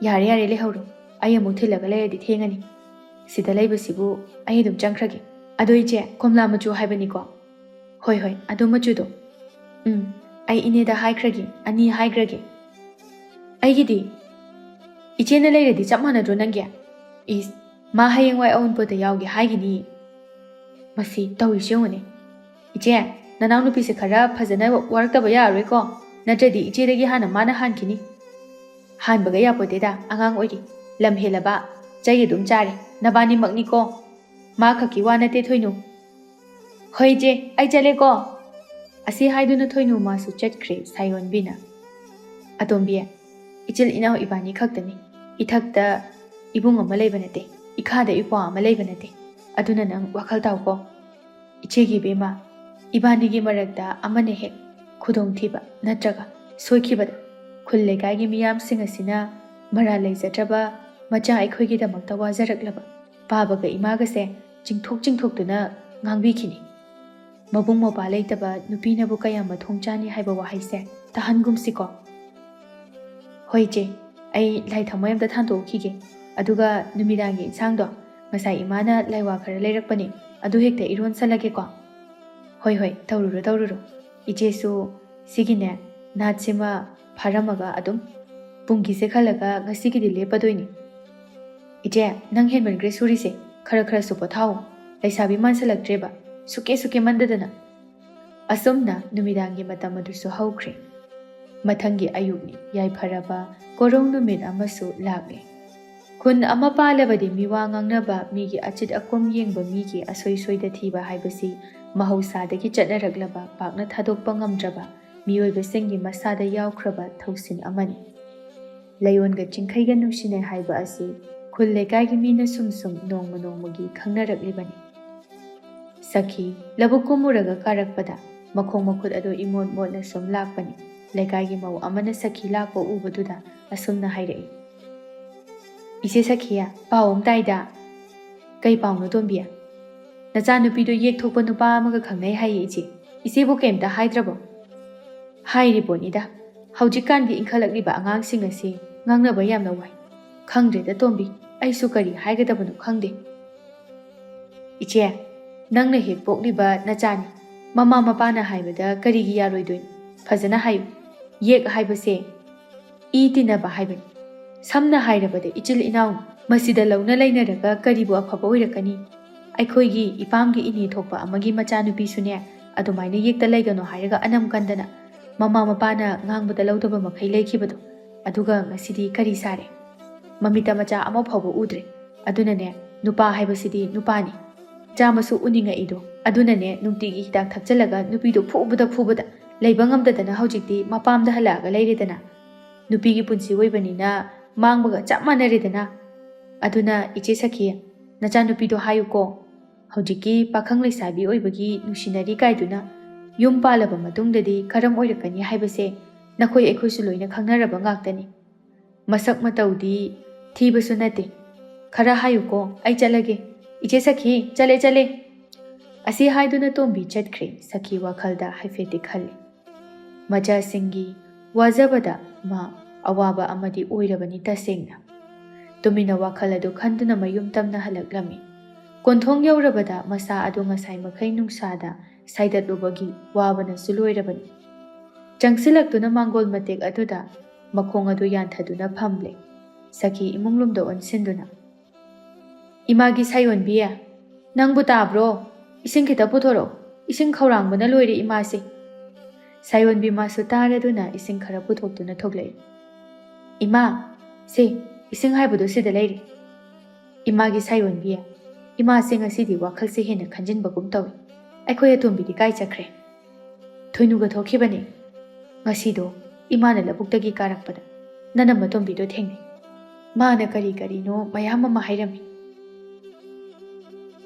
ꯌꯥꯔꯦ ꯌꯥꯔꯦ ꯂꯩꯍꯧꯔꯣ ꯑꯩ ꯑꯃꯨꯛ ꯊꯤꯜꯂꯒ ꯂꯩꯔꯗꯤ ꯊꯦꯡꯉꯅꯤ ꯁꯤꯗ ꯂꯩꯕꯁꯤꯕꯨ ꯑꯩ ꯑꯗꯨꯝ ꯆꯪꯈ꯭ꯔꯒꯦ ꯑꯗꯣ ꯏꯆꯦ ꯀꯣꯝꯂꯥ ꯃꯆꯨ ꯍꯥꯏꯕꯅꯤꯀꯣ ꯍꯣꯏ ꯍꯣꯏ ꯑꯗꯨ ꯃꯆꯨꯗꯣ ꯑꯩ ꯏꯅꯦꯗ ꯍꯥꯏꯈ꯭ꯔꯒꯦ 2 ꯍꯥꯏꯈ꯭ꯔꯒꯦ ꯑꯩꯒꯤꯗꯤ ꯏꯆꯦꯅ ꯂꯩꯔꯗꯤ ꯆꯞ ꯃꯥꯟꯅꯗ꯭ꯔꯣ ꯅꯪꯒꯤ ꯏꯁ ꯃꯥ ꯍꯌꯦꯡꯋꯥꯏ ꯑꯎꯟꯄꯣꯠꯇ ꯌꯥꯎꯒꯦ ꯍꯥꯏꯒꯤꯅꯤ ꯃꯁꯤ ꯇꯧꯔꯤꯁꯦ ꯌꯦꯡꯉꯨꯅꯦ ꯏꯆꯦ ꯅꯅꯥꯎꯅꯨꯄꯤꯁꯦ ꯈꯔ ꯐꯖꯅ ꯋꯥꯔꯛꯇꯕ ꯌꯥꯔꯔꯣꯏꯀꯣ ꯅꯠꯇ꯭ꯔꯗꯤ ꯏꯆꯦꯗꯒꯤ ꯍꯥꯟꯅ ꯃꯥꯅ ꯍꯥꯟꯈꯤꯅꯤ ꯍꯥꯟꯕꯒ ꯌꯥꯄꯣꯠꯇꯦꯗ ꯑꯉꯥꯡ ꯑꯣꯏꯔꯤ ꯂꯝ ꯍꯦꯜꯂꯕ ꯆꯩ ꯑꯗꯨꯝ ꯆꯥꯔꯦ ꯅꯕꯥꯅꯤꯃꯛꯅꯤꯀꯣ ꯃꯥ ꯈꯛꯀꯤ ꯋꯥ ꯅꯠꯇꯦ ꯊꯣꯏꯅꯨ ꯍꯣꯏ ꯏꯆꯦ ꯑꯩ ꯆꯠꯂꯦꯀꯣ ꯑꯁꯤ ꯍꯥꯏꯗꯨꯅ ꯊꯣꯏꯅꯨ ꯃꯥꯁꯨ ꯆꯠꯈ꯭ꯔꯦ ꯁꯥꯏꯌꯣꯟꯕꯤꯅ ꯑꯇꯣꯝꯕꯤ ꯏꯆꯤꯜ ꯏꯅꯥꯎ ꯏꯕꯥꯅꯤ ꯈꯛꯇꯅꯤ ꯏꯊꯛꯇ ꯏꯕꯨꯡ ꯑꯃ ꯂꯩꯕ ꯅꯠꯇꯦ ꯏꯈꯥꯗ ꯏꯄ꯭ꯋꯥ ꯑꯃ ꯂꯩꯕ ꯅꯠꯇꯦ ꯑꯗꯨꯅ ꯅꯪ ꯋꯥꯈꯜ ꯇꯥꯎꯀꯣ ꯏꯆꯦꯒꯤ ꯏꯕꯦꯝꯃ ꯏꯕꯥꯅꯤꯒꯤ ꯃꯔꯛꯇ ꯑꯃꯅ ꯍꯦꯛ ꯈꯨꯗꯣꯡꯊꯤꯕ ꯅꯠꯇ꯭ꯔꯒ ꯁꯣꯏꯈꯤꯕꯗ ꯈꯨꯜ ꯂꯩꯀꯥꯏꯒꯤ ꯃꯤꯌꯥꯝꯁꯤꯡ ꯑꯁꯤꯅ ꯃꯔꯥꯜ ꯂꯩꯖꯗ꯭ꯔꯕ ꯃꯆꯥ ꯑꯩꯈꯣꯏꯒꯤꯗꯃꯛꯇ ꯋꯥꯖꯔꯛꯂꯕ ꯕꯥꯕꯒ ꯏꯃꯥꯒꯁꯦ ꯆꯤꯡꯊꯣꯛꯇꯨꯅ ꯉꯥꯡꯕꯤꯈꯤꯅꯤ ꯃꯕꯨꯡ ꯃꯧꯄꯥ ꯂꯩꯇꯕ ꯅꯨꯄꯤꯅꯕꯨ ꯀꯌꯥꯝ ꯃꯊꯣꯡ ꯆꯥꯅꯤ ꯍꯥꯏꯕ ꯋꯥꯍꯩꯁꯦ ꯇꯥꯍꯟꯒꯨꯝꯁꯤꯀꯣ ꯍꯣꯏ ꯏꯆꯦ ꯑꯩ ꯂꯥꯏ ꯊꯥꯎꯃꯩ ꯑꯝꯇ ꯊꯥꯡꯇꯣꯛꯈꯤꯒꯦ ꯑꯗꯨꯒ ꯅꯨꯃꯤꯗꯥꯡꯒꯤ ꯏꯟꯁꯥꯡꯗꯣ ꯉꯁꯥꯏ ꯏꯃꯥꯅ ꯂꯥꯏꯋꯥ ꯈꯔ ꯂꯩꯔꯛꯄꯅꯦ ꯑꯗꯨ ꯍꯦꯛꯇ ꯏꯔꯣꯟꯁꯜꯂꯒꯦꯀꯣ ꯍꯣꯏ ꯍꯣꯏ ꯇꯧꯔꯨꯔꯣ ꯏꯆꯦꯁꯨ ꯁꯤꯒꯤꯅꯦ ꯅꯥꯠꯁꯤꯃ ꯐꯥꯔꯝꯃꯒ ꯑꯗꯨꯝ ꯄꯨꯡꯒꯤꯁꯦ ꯈꯜꯂꯒ ꯉꯁꯤꯒꯤꯗꯤ ꯂꯦꯞꯄꯗꯣꯏꯅꯤ ꯏꯆꯦ ꯅꯪ ꯍꯦꯟꯃꯟꯈ꯭ꯔꯦ ꯁꯨꯔꯤꯁꯦ ꯈꯔꯁꯨ ꯄꯣꯊꯥꯎ ꯂꯩꯁꯥꯕꯤ ꯃꯥꯟꯁꯜꯂꯛꯇ꯭ꯔꯦꯕ ꯁꯨꯛꯀꯦ ꯃꯟꯗꯗꯅ ꯑꯁꯨꯝꯅ ꯅꯨꯃꯤꯗꯥꯡꯒꯤ ꯃꯇꯝ ꯑꯗꯨꯁꯨ ꯍꯧꯈ꯭ꯔꯦ ꯃꯊꯪꯒꯤ ꯑꯌꯨꯛꯅꯤ ꯌꯥꯏꯐꯔꯕ ꯀꯣꯔꯧ ꯅꯨꯃꯤꯠ ꯑꯃꯁꯨ ꯂꯥꯛꯂꯦ ꯈꯨꯟ ꯑꯃ ꯄꯥꯜꯂꯕꯗꯤ ꯃꯤꯋꯥ ꯉꯥꯡꯅꯕ ꯃꯤꯒꯤ ꯑꯆꯤꯠ ꯑꯀꯣꯝ ꯌꯦꯡꯕ ꯃꯤꯒꯤ ꯑꯁꯣꯏ ꯁꯣꯏꯗ ꯊꯤꯕ ꯍꯥꯏꯕꯁꯤ ꯃꯍꯧꯁꯥꯗꯒꯤ ꯆꯠꯅꯔꯛꯂꯕ ꯄꯥꯛꯅ ꯊꯥꯗꯣꯛꯄ ꯉꯝꯗ꯭ꯔꯕ ꯃꯤꯑꯣꯏꯕꯁꯤꯡꯒꯤ ꯃꯁꯥꯗ ꯌꯥꯎꯈ꯭ꯔꯕ ꯊꯧꯁꯤꯟ ꯑꯃꯅꯤ ꯂꯩꯌꯣꯟꯒ ꯆꯤꯡꯈꯩꯒ ꯅꯨꯡꯁꯤꯅꯩ ꯍꯥꯏꯕ ꯑꯁꯤ ꯈꯨꯜ ꯂꯩꯀꯥꯏꯒꯤ ꯃꯤꯅ ꯁꯨꯝ ꯅꯣꯡꯃ ꯅꯣꯡꯃꯒꯤ ꯈꯪꯅꯔꯛꯂꯤꯕꯅꯤ ꯁꯈꯤ ꯂꯧꯕꯨꯛ ꯀꯨꯝꯃꯨꯔꯒ ꯀꯥꯔꯛꯄꯗ ꯃꯈꯣꯡ ꯃꯈꯨꯠ ꯑꯗꯨ ꯏꯃꯣꯠ ꯃꯣꯠꯅ ꯁꯨꯝ ꯂꯥꯛꯄꯅꯤ ꯂꯩꯀꯥꯏꯒꯤ ꯃꯧ ꯑꯃꯅ ꯁꯈꯤ ꯂꯥꯛꯄ ꯎꯕꯗꯨꯗ ꯑꯁꯨꯝꯅ ꯍꯥꯏꯔꯛꯏ ꯏꯆꯦ ꯁꯈꯤꯌꯥ ꯄꯥꯎ ꯑꯃ ꯇꯥꯏꯗ ꯀꯩ ꯄꯥꯎꯅꯣ ꯇꯣꯝꯕꯤ ꯅꯆꯥꯅꯨꯄꯤꯗꯣ ꯌꯦꯛꯊꯣꯛꯄ ꯅꯨꯄꯥ ꯑꯃꯒ ꯈꯪꯅꯩ ꯍꯥꯏꯌꯦ ꯏꯆꯦꯕꯨ ꯀꯩꯝꯇ ꯍꯥꯏꯗ꯭ꯔꯕꯣ ꯍꯥꯏꯔꯤꯕꯣꯠꯅꯤꯗ ꯍꯧꯖꯤꯛꯀꯥꯟꯒꯤ ꯏꯟꯈꯠꯂꯛꯂꯤꯕ ꯑꯉꯥꯡꯁꯤꯡ ꯑꯁꯤ ꯉꯥꯡꯅꯕ ꯌꯥꯝꯅ ꯋꯥꯏ ꯈꯪꯗ꯭ꯔꯦꯗ ꯇꯣꯝꯕꯤ ꯑꯩꯁꯨ ꯀꯔꯤ ꯍꯥꯏꯒꯗꯕꯅꯣ ꯈꯪꯗꯦ ꯏꯆꯦ ꯅꯪꯅ ꯍꯦꯛ ꯄꯣꯛꯂꯤꯕ ꯅꯆꯥꯅꯤ ꯃꯃꯥ ꯃꯄꯥꯅ ꯍꯥꯏꯕꯗ ꯀꯔꯤꯒꯤ ꯌꯥꯔꯣꯏꯗꯣꯏꯅꯣ ꯐꯖꯅ ꯍꯥꯏꯌꯨ ꯌꯦꯛ ꯍꯥꯏꯕꯁꯦ ꯏ ꯇꯤꯟꯅꯕ ꯍꯥꯏꯕꯅꯤ ꯁꯝꯅ ꯍꯥꯏꯔꯕꯗ ꯏꯆꯤꯜ ꯏꯅꯥꯎꯅꯤ ꯃꯁꯤꯗ ꯂꯧꯅ ꯂꯩꯅꯔꯒ ꯀꯔꯤꯕꯨ ꯑꯐꯕ ꯑꯣꯏꯔꯛꯀꯅꯤ ꯑꯩꯈꯣꯏꯒꯤ ꯏꯄꯥꯝꯒꯤ ꯏꯅꯦ ꯊꯣꯛꯄ ꯑꯃꯒꯤ ꯃꯆꯥꯅꯨꯄꯤꯁꯨꯅꯦ ꯑꯗꯨꯃꯥꯏꯅ ꯌꯦꯛꯇ ꯂꯩꯒꯅꯣ ꯍꯥꯏꯔꯒ ꯑꯅꯝ ꯀꯟꯗꯅ ꯃꯃꯥ ꯃꯄꯥꯅ ꯉꯥꯡꯕꯗ ꯂꯧꯗꯕ ꯃꯈꯩ ꯂꯩꯈꯤꯕꯗꯣ ꯑꯗꯨꯒ ꯉꯁꯤꯗꯤ ꯀꯔꯤ ꯁꯥꯔꯦ ꯃꯃꯤꯠꯇ ꯃꯆꯥ ꯑꯃ ꯐꯥꯎꯕ ꯎꯗ꯭ꯔꯦ ꯑꯗꯨꯅꯅꯦ ꯅꯨꯄꯥ ꯍꯥꯏꯕꯁꯤꯗꯤ ꯅꯨꯄꯥꯅꯤ ꯆꯥꯃꯁꯨ ꯎꯅꯤꯡꯉꯛꯏꯗꯣ ꯑꯗꯨꯅꯅꯦ ꯅꯨꯡꯇꯤꯒꯤ ꯍꯤꯗꯥꯛ ꯊꯛꯆꯜꯂꯒ ꯅꯨꯄꯤꯗꯣ ꯐꯨꯕꯗ ꯂꯩꯕ ꯉꯝꯗꯗꯅ ꯍꯧꯖꯤꯛꯇꯤ ꯃꯄꯥꯝꯗ ꯍꯜꯂꯛꯑꯒ ꯂꯩꯔꯦꯗꯅ ꯅꯨꯄꯤꯒꯤ ꯄꯨꯟꯁꯤ ꯑꯣꯏꯕꯅꯤ나 ꯃꯥꯡꯕꯒ ꯆꯞ ꯃꯥꯟꯅꯔꯦꯗꯅ ꯑꯗꯨꯅ ꯏꯆꯦ ꯁꯈꯤ ꯅꯆꯥꯅꯨꯄꯤꯗꯣ ꯍꯥꯏꯌꯨꯀꯣ ꯍꯧꯖꯤꯛꯀꯤ ꯄꯥꯈꯪ ꯂꯩꯁꯥꯕꯤ ꯑꯣꯏꯕꯒꯤ ꯅꯨꯡꯁꯤꯅꯔꯤ ꯀꯥꯏꯗꯨꯅ ꯌꯨꯝ ꯄꯥꯜꯂꯕ ꯃꯇꯨꯡꯗꯗꯤ ꯀꯔꯝ ꯑꯣꯏꯔꯛꯀꯅꯤ ꯍꯥꯏꯕꯁꯦ ꯅꯈꯣꯏ ꯑꯩꯈꯣꯏꯁꯨ ꯂꯣꯏꯅ ꯈꯪꯅꯔꯕ ꯉꯥꯛꯇꯅꯤ ꯃꯁꯛ ꯃꯇꯧꯗꯤ ꯊꯤꯕꯁꯨ ꯅꯠꯇꯦ ꯈꯔ ꯍꯥꯏꯌꯨꯀꯣ ꯑꯩ ꯆꯠꯂꯒꯦ ꯏꯆꯦ ꯁꯈꯤ ꯆꯠꯂꯦ ꯑꯁꯤ ꯍꯥꯏꯗꯨꯅ ꯇꯣꯝꯕꯤ ꯆꯠꯈ꯭ꯔꯦ ꯁꯈꯤ ꯋꯥꯈꯜꯗ ꯍꯥꯏꯐꯦꯠꯇꯤ ꯈꯜꯂꯤ ꯃꯆꯥꯁꯤꯡꯒꯤ ꯋꯥꯖꯕꯗ ꯃꯥ ꯑꯋꯥꯕ ꯑꯃꯗꯤ ꯑꯣꯏꯔꯕꯅꯤ ꯇꯁꯦꯡꯅ ꯇꯨꯃꯤꯟꯅ ꯋꯥꯈꯜ ꯑꯗꯨ ꯈꯟꯗꯨꯅ ꯃꯌꯨꯝ ꯇꯝꯅ ꯍꯜꯂꯛꯂꯝꯃꯤ꯫ ꯀꯣꯟꯊꯣꯡ ꯌꯧꯔꯕꯗ ꯃꯁꯥ ꯑꯗꯨ ꯉꯁꯥꯏ ꯃꯈꯩ ꯅꯨꯡꯁꯥꯗ ꯁꯥꯏꯗꯠꯂꯨꯕꯒꯤ ꯋꯥꯕꯅꯁꯨ ꯂꯣꯏꯔꯕꯅꯤ꯫ ꯆꯪꯁꯤꯜꯂꯛꯇꯨꯅ ꯃꯥꯡꯒꯣꯜ ꯃꯇꯦꯛ ꯑꯗꯨꯗ ꯃꯈꯣꯡ ꯑꯗꯨ ꯌꯥꯟꯊꯗꯨꯅ ꯐꯝꯂꯦ, ꯁꯈꯤ ꯏꯃꯨꯡꯂꯣꯝꯗ ꯑꯣꯟꯁꯤꯟꯗꯨꯅ꯫ "ꯏꯃꯥꯒꯤ ꯁꯥꯏꯌꯣꯟꯕꯤ, ꯅꯪꯕꯨ ꯇꯥꯕ꯭ꯔꯣ? ꯏꯁꯤꯡ ꯈꯤꯇ ꯄꯨꯊꯣꯔꯛꯑꯣ, ꯏꯁꯤꯡ ꯈꯧꯔꯥꯡꯕꯅ ꯂꯣꯏꯔꯦ ꯏꯃꯥꯁꯦ." ꯁꯥꯏꯌꯣꯟꯕꯤ ꯃꯥꯁꯨ ꯇꯥꯔꯗꯨꯅ ꯏꯁꯤꯡ ꯈꯔ ꯄꯨꯊꯣꯛꯇꯨꯅ ꯊꯣꯛꯂꯛꯏ꯫ "ꯏꯃꯥ, ꯁꯦ ꯏꯁꯤꯡ ꯍꯥꯏꯕꯗꯨ ꯁꯤꯗ ꯂꯩꯔꯤ." "ꯏꯃꯥꯒꯤ ꯁꯥꯏꯌꯣꯟꯕꯤ, ꯏꯃꯥꯁꯦ ꯉꯁꯤꯗꯤ ꯋꯥꯈꯜꯁꯦ ꯍꯦꯟꯅ ꯈꯟꯖꯤꯟꯕꯒꯨꯝ ꯇꯧꯏ꯫ ꯑꯩꯈꯣꯏ ꯑꯇꯣꯝꯕꯤꯗꯤ ꯀꯥꯏ ꯆꯠꯈ꯭ꯔꯦ?" "ꯊꯣꯏꯅꯨꯒ ꯊꯣꯛꯈꯤꯕꯅꯦ꯫ ꯉꯁꯤꯗꯣ ꯏꯃꯥꯅ ꯂꯧꯕꯨꯛꯇꯒꯤ ꯀꯥꯔꯛꯄꯗ ꯅꯅꯝꯃ ꯇꯣꯝꯕꯤꯗꯣ ꯊꯦꯡꯅꯩ꯫ ꯃꯥꯅ ꯀꯔꯤ ꯀꯔꯤꯅꯣ ꯃꯌꯥꯝ ꯑꯃ ꯍꯥꯏꯔꯝꯃꯤ."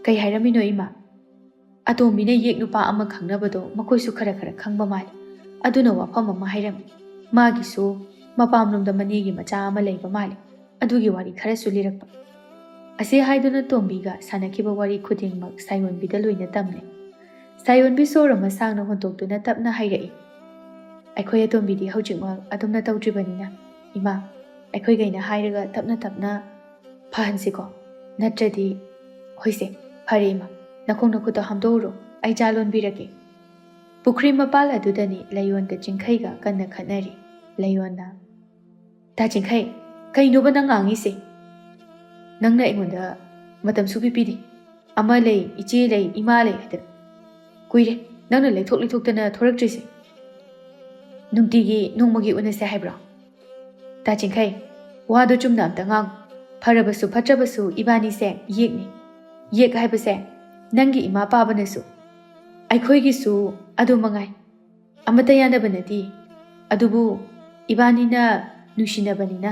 "ꯀꯩ ꯍꯥꯏꯔꯝꯃꯤꯅꯣ ꯏꯃꯥ?" "ꯑꯇꯣꯝꯕꯤꯅ ꯌꯦꯛ ꯅꯨꯄꯥ ꯑꯃ ꯈꯪꯅꯕꯗꯣ ꯃꯈꯣꯏꯁꯨ ꯈꯔ ꯈꯔ ꯈꯪꯕ ꯃꯥꯜꯂꯤ, ꯑꯗꯨꯅ ꯋꯥꯐꯝ ꯑꯃ ꯍꯥꯏꯔꯝꯃꯤ꯫ ꯃꯥꯒꯤꯁꯨ ꯃꯄꯥꯝꯂꯣꯝꯗ ꯃꯅꯦꯒꯤ ꯃꯆꯥ ꯑꯃ ꯂꯩꯕ ꯃꯥꯜꯂꯤ, ꯑꯗꯨꯒꯤ ꯋꯥꯔꯤ ꯈꯔꯁꯨ ꯂꯤꯔꯛꯄ." ꯑꯁꯤ ꯍꯥꯏꯗꯨꯅ ꯇꯣꯝꯕꯤꯒ ꯁꯥꯟꯅꯈꯤꯕ ꯋꯥꯔꯤ ꯈꯨꯗꯤꯡꯃꯛ ꯁꯥꯏꯌꯣꯟꯕꯤꯗ ꯂꯣꯏꯅ ꯇꯝꯂꯦ꯫ ꯁꯥꯏꯌꯣꯟꯕꯤ ꯁꯣꯔ ꯑꯃ ꯁꯥꯡꯅ ꯍꯣꯟꯇꯣꯛꯇꯨꯅ ꯇꯞꯅ ꯍꯥꯏꯔꯛꯏ꯫ "ꯑꯩꯈꯣꯏ ꯑꯇꯣꯝꯕꯤꯗꯤ ꯍꯧꯖꯤꯛꯃꯛ ꯑꯗꯨꯝꯅ ꯇꯧꯗ꯭ꯔꯤꯕꯅꯤꯅ ꯏꯃꯥ, ꯑꯩꯈꯣꯏꯒꯩꯅ ꯍꯥꯏꯔꯒ ꯇꯞꯅ ꯇꯞꯅ ꯐꯍꯟꯁꯤꯀꯣ? ꯅꯠꯇ꯭ꯔꯗꯤ..." "ꯍꯣꯏꯁꯦ, ꯐꯔꯦ ꯏꯃꯥ, ꯅꯈꯣꯡ ꯅꯈꯨꯠꯇ ꯍꯥꯝꯗꯣꯛꯎꯔꯣ, ꯑꯩ ꯆꯥ ꯂꯣꯟꯕꯤꯔꯒꯦ." ꯄꯨꯈ꯭ꯔꯤ ꯃꯄꯥꯜ ꯑꯗꯨꯗꯅꯤ ꯂꯩꯌꯣꯟꯒ ꯆꯤꯡꯈꯩꯒ ꯀꯟꯅ ꯈꯠꯅꯔꯤ꯫ ꯂꯩꯌꯣꯟꯅ, "ꯇꯥ ꯆꯤꯡꯈꯩ, ꯀꯩꯅꯣꯕ ꯅꯪ ꯉꯥꯡꯉꯤꯁꯦ? ꯅꯪꯅ ꯑꯩꯉꯣꯟꯗ ꯃꯇꯝ ꯁꯨꯄꯤ ꯄꯤꯗꯦ, ꯑꯃ ꯂꯩ, ꯏꯆꯦ ꯂꯩ, ꯏꯃꯥ ꯂꯩ ꯍꯥꯏꯗꯅ ꯀꯨꯏꯔꯦ ꯅꯪꯅ ꯂꯩꯊꯣꯛ ꯂꯩꯊꯣꯛꯇꯅ ꯊꯣꯔꯛꯇ꯭ꯔꯤꯁꯦ꯫ ꯅꯨꯡꯇꯤꯒꯤ ꯅꯣꯡꯃꯒꯤ ꯎꯅꯁꯦ ꯍꯥꯏꯕ꯭ꯔꯣ? ꯇꯥ ꯆꯤꯡꯈꯩ, ꯋꯥꯗꯣ ꯆꯨꯝꯅ ꯑꯝꯇ ꯉꯥꯡꯉꯨ꯫ ꯐꯔꯕꯁꯨ ꯐꯠꯇ꯭ꯔꯕꯁꯨ ꯏꯕꯥꯅꯤꯁꯦ ꯌꯦꯛꯅꯤ꯫ ꯌꯦꯛ ꯍꯥꯏꯕꯁꯦ ꯅꯪꯒꯤ ꯏꯃꯥ ꯄꯥꯕꯅꯁꯨ, ꯑꯩꯈꯣꯏꯒꯤꯁꯨ ꯑꯗꯨ ꯃꯉꯥꯏ, ꯑꯃꯠꯇ ꯌꯥꯅꯕ ꯅꯠꯇꯦ꯫ ꯑꯗꯨꯕꯨ ꯏꯕꯥꯅꯤꯅ ꯅꯨꯡꯁꯤꯅꯕꯅꯤꯅ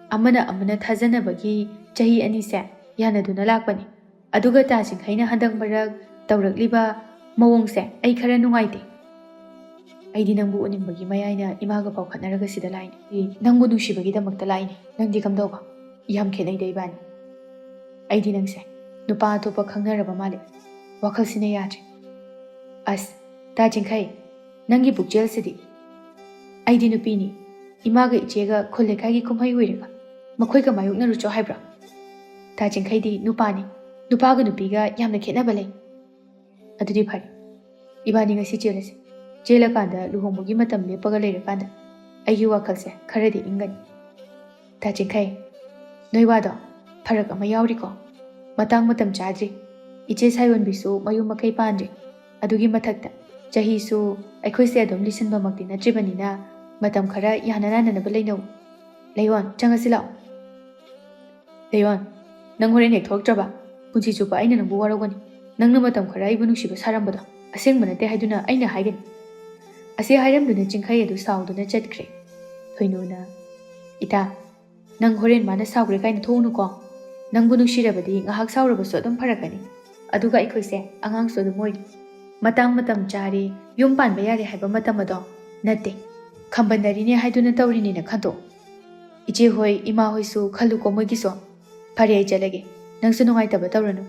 ꯑꯃꯅ ꯑꯃꯅ ꯊꯥꯖꯅꯕꯒꯤ ꯆꯍꯤ ꯑꯅꯤꯁꯦ ꯌꯥꯅꯗꯨꯅ ꯂꯥꯛꯄꯅꯤ꯫ ꯑꯗꯨꯒ ꯇꯥ ꯆꯤꯡꯈꯩꯅ ꯍꯟꯗꯛ ꯃꯔꯛ ꯇꯧꯔꯛꯂꯤꯕ ꯃꯑꯣꯡꯁꯦ ꯑꯩ ꯈꯔ ꯅꯨꯡꯉꯥꯏꯇꯦ꯫ ꯑꯩꯗꯤ ꯅꯪꯕꯨ ꯎꯅꯤꯡꯕꯒꯤ ꯃꯌꯥꯏꯅ ꯏꯃꯥꯒ ꯄꯥꯎ ꯈꯠꯅꯔꯒ ꯁꯤꯗ ꯂꯥꯛꯏꯅꯤ꯫ ꯅꯪꯕꯨ ꯅꯨꯡꯁꯤꯕꯒꯤꯗꯃꯛꯇ ꯂꯥꯛꯏꯅꯤ꯫ ꯅꯪꯗꯤ ꯀꯝꯗꯧꯕ? ꯌꯥꯝ ꯈꯦꯠꯅꯩꯗ ꯏꯕꯥꯅꯤ꯫ ꯑꯩꯗꯤ ꯅꯪꯁꯦ ꯅꯨꯄꯥ ꯑꯇꯣꯞꯄ ꯈꯪꯅꯔꯕ ꯃꯥꯜꯂꯦ, ꯋꯥꯈꯜꯁꯤꯅ ꯌꯥꯗ꯭ꯔꯦ." "ꯑꯁ ꯇꯥ ꯆꯤꯡꯈꯩ, ꯅꯪꯒꯤ ꯄꯨꯛꯆꯦꯜꯁꯤꯗꯤ..." "ꯑꯩꯗꯤ ꯅꯨꯄꯤꯅꯤ, ꯏꯃꯥꯒ ꯏꯆꯦꯒ ꯈꯨꯜ ꯂꯩꯀꯥꯏꯒꯤ ꯀꯨꯝꯍꯩ ꯑꯣꯏꯔꯒ ꯃꯈꯣꯏꯒ ꯃꯥꯌꯣꯛꯅꯔꯨꯆꯣ ꯍꯥꯏꯕ꯭ꯔꯥ? ꯇꯥ ꯆꯤꯡꯈꯩꯗꯤ ꯅꯨꯄꯥꯅꯤ, ꯅꯨꯄꯥꯒ ꯅꯨꯄꯤꯒ ꯌꯥꯝꯅ ꯈꯦꯠꯅꯕ ꯂꯩ." "ꯑꯗꯨꯗꯤ ꯐꯔꯦ, ꯏꯕꯥꯅꯤ ꯉꯁꯤ ꯆꯦꯜꯂꯁꯤ꯫ ꯆꯦꯜꯂꯀꯥꯟꯗ ꯂꯨꯍꯣꯡꯕꯒꯤ ꯃꯇꯝ ꯂꯦꯞꯄꯒ ꯂꯩꯔꯀꯥꯟꯗ ꯑꯩꯒꯤ ꯋꯥꯈꯜꯁꯦ ꯈꯔꯗꯤ ꯏꯪꯒꯅꯤ." "ꯇꯥ ꯆꯤꯡꯈꯩ, ꯅꯣꯏ ꯋꯥꯗꯣ ꯐꯔꯛ ꯑꯃ ꯌꯥꯎꯔꯤꯀꯣ꯫ ꯃꯇꯥꯡ ꯃꯇꯝ ꯆꯥꯗ꯭ꯔꯤ, ꯏꯆꯦ ꯁꯥꯏꯌꯣꯟꯕꯤꯁꯨ ꯃꯌꯨꯝ ꯃꯀꯩ パンꯗ꯭ꯔꯤ, ꯑꯗꯨꯒꯤ ꯃꯊꯛꯇ ꯆꯍꯤꯁꯨ ꯑꯩꯈꯣꯏꯁꯦ ꯑꯗꯨꯝ ꯂꯤꯁꯤꯟꯕꯃꯛꯇꯤ ꯅꯠꯇ꯭ꯔꯤꯕꯅꯤꯅ ꯃꯇꯝ ꯈꯔ ꯌꯥꯅꯅꯕ ꯂꯩꯅꯧ꯫ ꯂꯩꯌꯣꯟ, ꯆꯪꯉꯁꯤ ꯂꯥꯛꯑꯣ." "ꯂꯩꯌꯣꯟ, ꯅꯪ ꯍꯣꯔꯦꯟ ꯍꯦꯛ ꯊꯣꯛꯂꯛꯇ꯭ꯔꯕ ꯄꯨꯟꯁꯤ ꯆꯨꯞꯄ ꯑꯩꯅ ꯅꯪꯕꯨ ꯋꯥꯔꯧꯒꯅꯤ꯫ ꯅꯪꯅ ꯃꯇꯝ ꯈꯔ ꯑꯩꯕꯨ ꯅꯨꯡꯁꯤꯕ ꯁꯥꯔꯝꯕꯗꯣ ꯑꯁꯦꯡꯕ ꯅꯠꯇꯦ ꯍꯥꯏꯗꯨꯅ ꯑꯩꯅ ꯍꯥꯏꯒꯅꯤ." ꯑꯁꯤ ꯍꯥꯏꯔꯝꯗꯨꯅ ꯆꯤꯡꯈꯩ ꯑꯗꯨ ꯁꯥꯎꯗꯨꯅ ꯆꯠꯈ꯭ꯔꯦ꯫ ꯊꯣꯏꯅꯨꯅ, "ꯏꯇꯥ, ꯅꯪ ꯍꯣꯔꯦꯟ ꯃꯥꯅ ꯁꯥꯎꯈ꯭ꯔꯦ ꯀꯥꯏꯅ ꯊꯣꯛꯎꯅꯨꯀꯣ꯫ ꯅꯪꯕꯨ ꯅꯨꯡꯁꯤꯔꯕꯗꯤ ꯉꯥꯏꯍꯥꯛ ꯁꯥꯎꯔꯕꯁꯨ ꯑꯗꯨꯝ ꯐꯔꯛꯀꯅꯤ꯫ ꯑꯗꯨꯒ ꯑꯩꯈꯣꯏꯁꯦ ꯑꯉꯥꯡꯁꯨ ꯑꯗꯨꯝ ꯑꯣꯏꯔꯤ꯫ ꯃꯇꯥꯡ ꯃꯇꯝ ꯆꯥꯔꯦ, ꯌꯨꯝ ꯄꯥꯟꯕ ꯌꯥꯔꯦ ꯍꯥꯏꯕ ꯃꯇꯝ ꯑꯗꯣ ꯅꯠꯇꯦ, ꯈꯝꯕꯟꯅꯔꯤꯅꯦ ꯍꯥꯏꯗꯨꯅ ꯇꯧꯔꯤꯅꯦꯅ ꯈꯟꯗꯣꯛ꯫ ꯏꯆꯦ ꯍꯣꯏ, ꯏꯃꯥ ꯍꯣꯏꯁꯨ ꯈꯜꯂꯨꯀꯣ ꯃꯣꯏꯒꯤꯁꯨ꯫ ꯐꯔꯦ, ꯑꯩ ꯆꯠꯂꯒꯦ, ꯅꯪꯁꯨ ꯅꯨꯡꯉꯥꯏꯇꯕ ꯇꯧꯔꯅꯨ꯫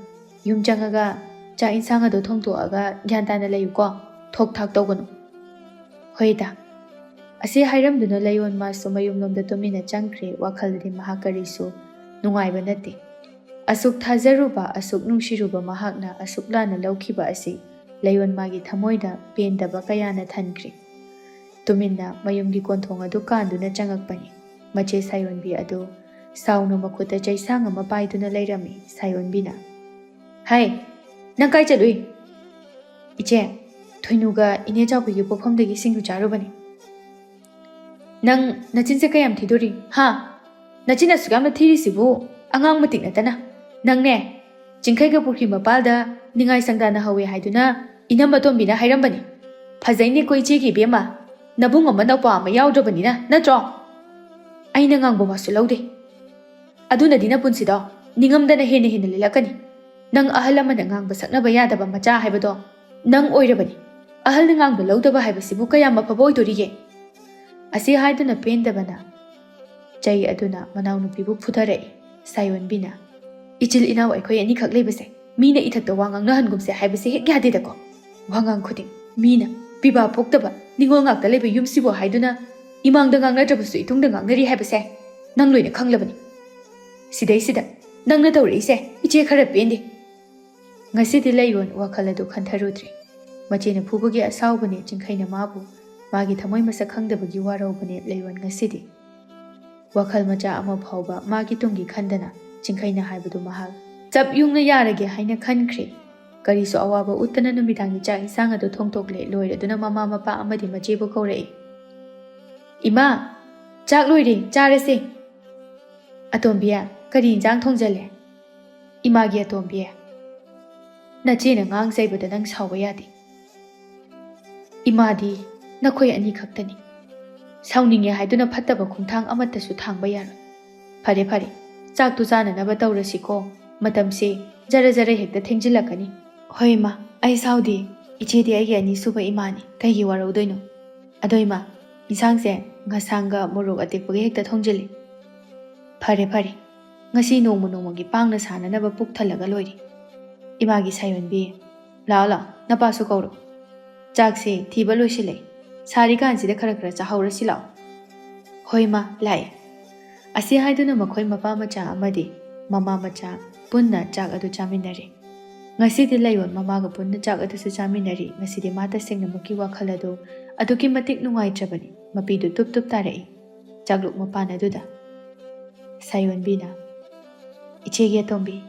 ꯌꯨꯝ ꯆꯪꯉꯒ ꯆꯥꯛ ꯏꯟꯁꯥꯡ ꯑꯗꯣ ꯊꯣꯡꯇꯣꯛꯑꯒ ꯒ꯭ꯌꯥꯟ ꯇꯥꯅ ꯂꯩꯌꯨꯀꯣ, ꯊꯣꯛ ꯊꯥꯛ ꯇꯧꯒꯅꯨ." "ꯍꯣꯏ ꯏꯇꯥ." ꯑꯁꯤ ꯍꯥꯏꯔꯝꯗꯨꯅ ꯂꯩꯌꯣꯟ ꯃꯥꯁꯨ ꯃꯌꯨꯝꯂꯣꯝꯗ ꯇꯨꯃꯤꯟꯅ ꯆꯪꯈ꯭ꯔꯦ꯫ ꯋꯥꯈꯜꯗꯗꯤ ꯃꯍꯥꯛ ꯀꯔꯤꯁꯨ ꯅꯨꯡꯉꯥꯏꯕ ꯅꯠꯇꯦ꯫ ꯑꯁꯨꯛ ꯊꯥꯖꯔꯨꯕ, ꯑꯁꯨꯛ ꯅꯨꯡꯁꯤꯔꯨꯕ ꯃꯍꯥꯛꯅ ꯑꯁꯨꯛ ꯂꯥꯟꯅ ꯂꯧꯈꯤꯕ ꯑꯁꯤ ꯂꯩꯌꯣꯟ ꯃꯥꯒꯤ ꯊꯃꯣꯏꯗ ꯄꯦꯟꯗꯕ ꯀꯌꯥꯅ ꯊꯟꯈ꯭ꯔꯦ꯫ ꯇꯨꯃꯤꯟꯅ ꯃꯌꯨꯝꯒꯤ ꯀꯣꯟꯊꯣꯡ ꯑꯗꯨ ꯀꯥꯟꯗꯨꯅ ꯆꯪꯉꯛꯄꯅꯤ꯫ ꯃꯆꯦ ꯁꯥꯏꯌꯣꯟꯕꯤ ꯑꯗꯨ ꯁꯥꯎꯅ ꯃꯈꯨꯠꯇ ꯆꯩꯁꯥꯡ ꯑꯃ ꯄꯥꯏꯗꯨꯅ ꯂꯩꯔꯝꯃꯤ꯫ ꯁꯥꯏꯌꯣꯟꯕꯤꯅ, "ꯍꯥꯏ, ꯅꯪ ꯀꯥꯏ ꯆꯠꯂꯨꯏ?" "ꯏꯆꯦ, ꯊꯣꯏꯅꯨꯒ ꯏꯅꯦ ꯆꯥꯎꯕꯤꯒꯤ ꯄꯣꯛꯐꯝꯗꯒꯤ ꯁꯤꯡꯖꯨ ꯆꯥꯔꯨꯕꯅꯤ." "ꯅꯪ ꯅꯆꯤꯟꯁꯦ ꯀꯌꯥꯝ ꯊꯤꯗꯣꯔꯤ, ꯍꯥ? ꯅꯆꯤꯟ ꯑꯁꯨꯛ ꯌꯥꯝꯅ ꯊꯤꯔꯤꯁꯤꯕꯨ ꯑꯉꯥꯡ ꯃꯇꯤꯛ ꯅꯠꯇꯅ꯫ ꯅꯪꯅꯦ ꯆꯤꯡꯈꯩꯒ ꯄꯨꯈ꯭ꯔꯤ ꯃꯄꯥꯜꯗ ꯅꯤꯡꯉꯥꯏ ꯁꯪꯗꯥꯅ ꯍꯧꯋꯦ ꯍꯥꯏꯗꯨꯅ ꯏꯅꯝꯃ ꯇꯣꯝꯕꯤꯅ ꯍꯥꯏꯔꯝꯕꯅꯤ꯫ ꯐꯖꯩꯅꯦꯀꯣ ꯏꯆꯦꯒꯤ ꯏꯕꯦꯝꯃ, ꯅꯕꯨꯡ ꯑꯃ ꯅꯧꯄꯥ ꯑꯃ ꯌꯥꯎꯗ꯭ꯔꯕꯅꯤꯅ, ꯅꯠꯇ꯭ꯔꯣ?" "ꯑꯩꯅ ꯉꯥꯡꯕ ꯋꯥꯁꯨ ꯂꯧꯗꯦ꯫ ꯑꯗꯨꯅꯗꯤ ꯅꯄꯨꯟꯁꯤꯗꯣ ꯅꯤꯡꯉꯝꯗꯅ ꯍꯦꯟꯅ ꯍꯦꯟꯅ ꯂꯤꯜꯂꯛꯀꯅꯤ꯫ ꯅꯪ ꯑꯍꯜ ꯑꯃꯅ ꯉꯥꯡꯕ ꯁꯛꯅꯕ ꯌꯥꯗꯕ ꯃꯆꯥ ꯍꯥꯏꯕꯗꯣ ꯅꯪ ꯑꯣꯏꯔꯕꯅꯤ꯫ ꯑꯍꯜꯅ ꯉꯥꯡꯕ ꯂꯧꯗꯕ ꯍꯥꯏꯕꯁꯤꯕꯨ ꯀꯌꯥꯝ ꯑꯐꯕ ꯑꯣꯏꯗꯣꯔꯤꯒꯦ?" ꯑꯁꯤ ꯍꯥꯏꯗꯨꯅ ꯄꯦꯟꯗꯕꯅ ꯆꯩ ꯑꯗꯨꯅ ꯃꯅꯥꯎꯅꯨꯄꯤꯕꯨ ꯐꯨꯊꯔꯛꯏ꯫ ꯁꯥꯏꯌꯣꯟꯕꯤꯅ, "ꯏꯆꯤꯜ ꯏꯅꯥꯎ ꯑꯩꯈꯣꯏ ꯑꯅꯤꯈꯛ ꯂꯩꯕꯁꯦ ꯃꯤꯅ ꯏꯊꯛꯇ ꯋꯥ ꯉꯥꯡꯅꯍꯟꯒꯨꯝꯁꯦ ꯍꯥꯏꯕꯁꯦ ꯍꯦꯛ ꯌꯥꯗꯦꯗꯀꯣ꯫ ꯋꯥꯉꯥꯡ ꯈꯨꯗꯤꯡ ꯃꯤꯅ ꯄꯤꯕꯥ ꯄꯣꯛꯇꯕ ꯅꯤꯡꯉꯣꯜ ꯉꯥꯛꯇ ꯂꯩꯕ ꯌꯨꯝꯁꯤꯕꯨ ꯍꯥꯏꯗꯨꯅ ꯏꯃꯥꯡꯗ ꯉꯥꯡꯅꯗ꯭ꯔꯕꯁꯨ ꯏꯇꯨꯡꯗ ꯉꯥꯡꯅꯔꯤ ꯍꯥꯏꯕꯁꯦ ꯅꯪ ꯂꯣꯏꯅ ꯈꯪꯂꯕꯅꯤ꯫ Sidaisida, nangna tawrikise, iche khara pendi. Ngasidi Layon wakhal adu khantharudri. Machena phubagi asaubane chingkhaina mabu, magi thamoi masak khangdabagi waraubane Layon ngasidi. Wakhal macha ama phauba magi tungi khandana chingkhaina haibadu mahal. Chap yungna yarage haina khankhre. Kariso awaba uttana numidangi chak insang adu thongtokle loiraduna mama mapa amadi machebu kaurei. Ima, chak loire, charase. Atombiya, kari injang thongjale. Imagi atombiya. Nachena ngang saibada nang sawa yadi. Imadi, nakhoi ani khaktani. Sauningye haiduna phattaba khungthang amatasu thangba yaro. Phare phare, chak tu chana naba tawrasiko, matamse jara jara hekta thengjilakani. Hoi ma, ai saudi, ichedi aigi ani suba imani, kaigi waraudoino. Adoi ma, insangse ngasanga morok atekpagi hekta thongjili. Phare phare, ngasi nomu nomogi pangna sana naba puk thalaga loiri. Imagi sayonbi, lao lao, napasu kauro. Chakse thiba loisile, sari kansida khara khara chahawra silao. Hoi ma, lai. Asi haiduna makhoi mapa macha amadi, mama macha, punna chak adu chaminari. Ngasidi Layon mamaga punna chak adu su chaminari, ngasidi mata singna maki wakhal aduki matik nungai chabani, mapidu tup tup tarai. Chakluk mapana duda. Sayonbi na, ichegi atombi.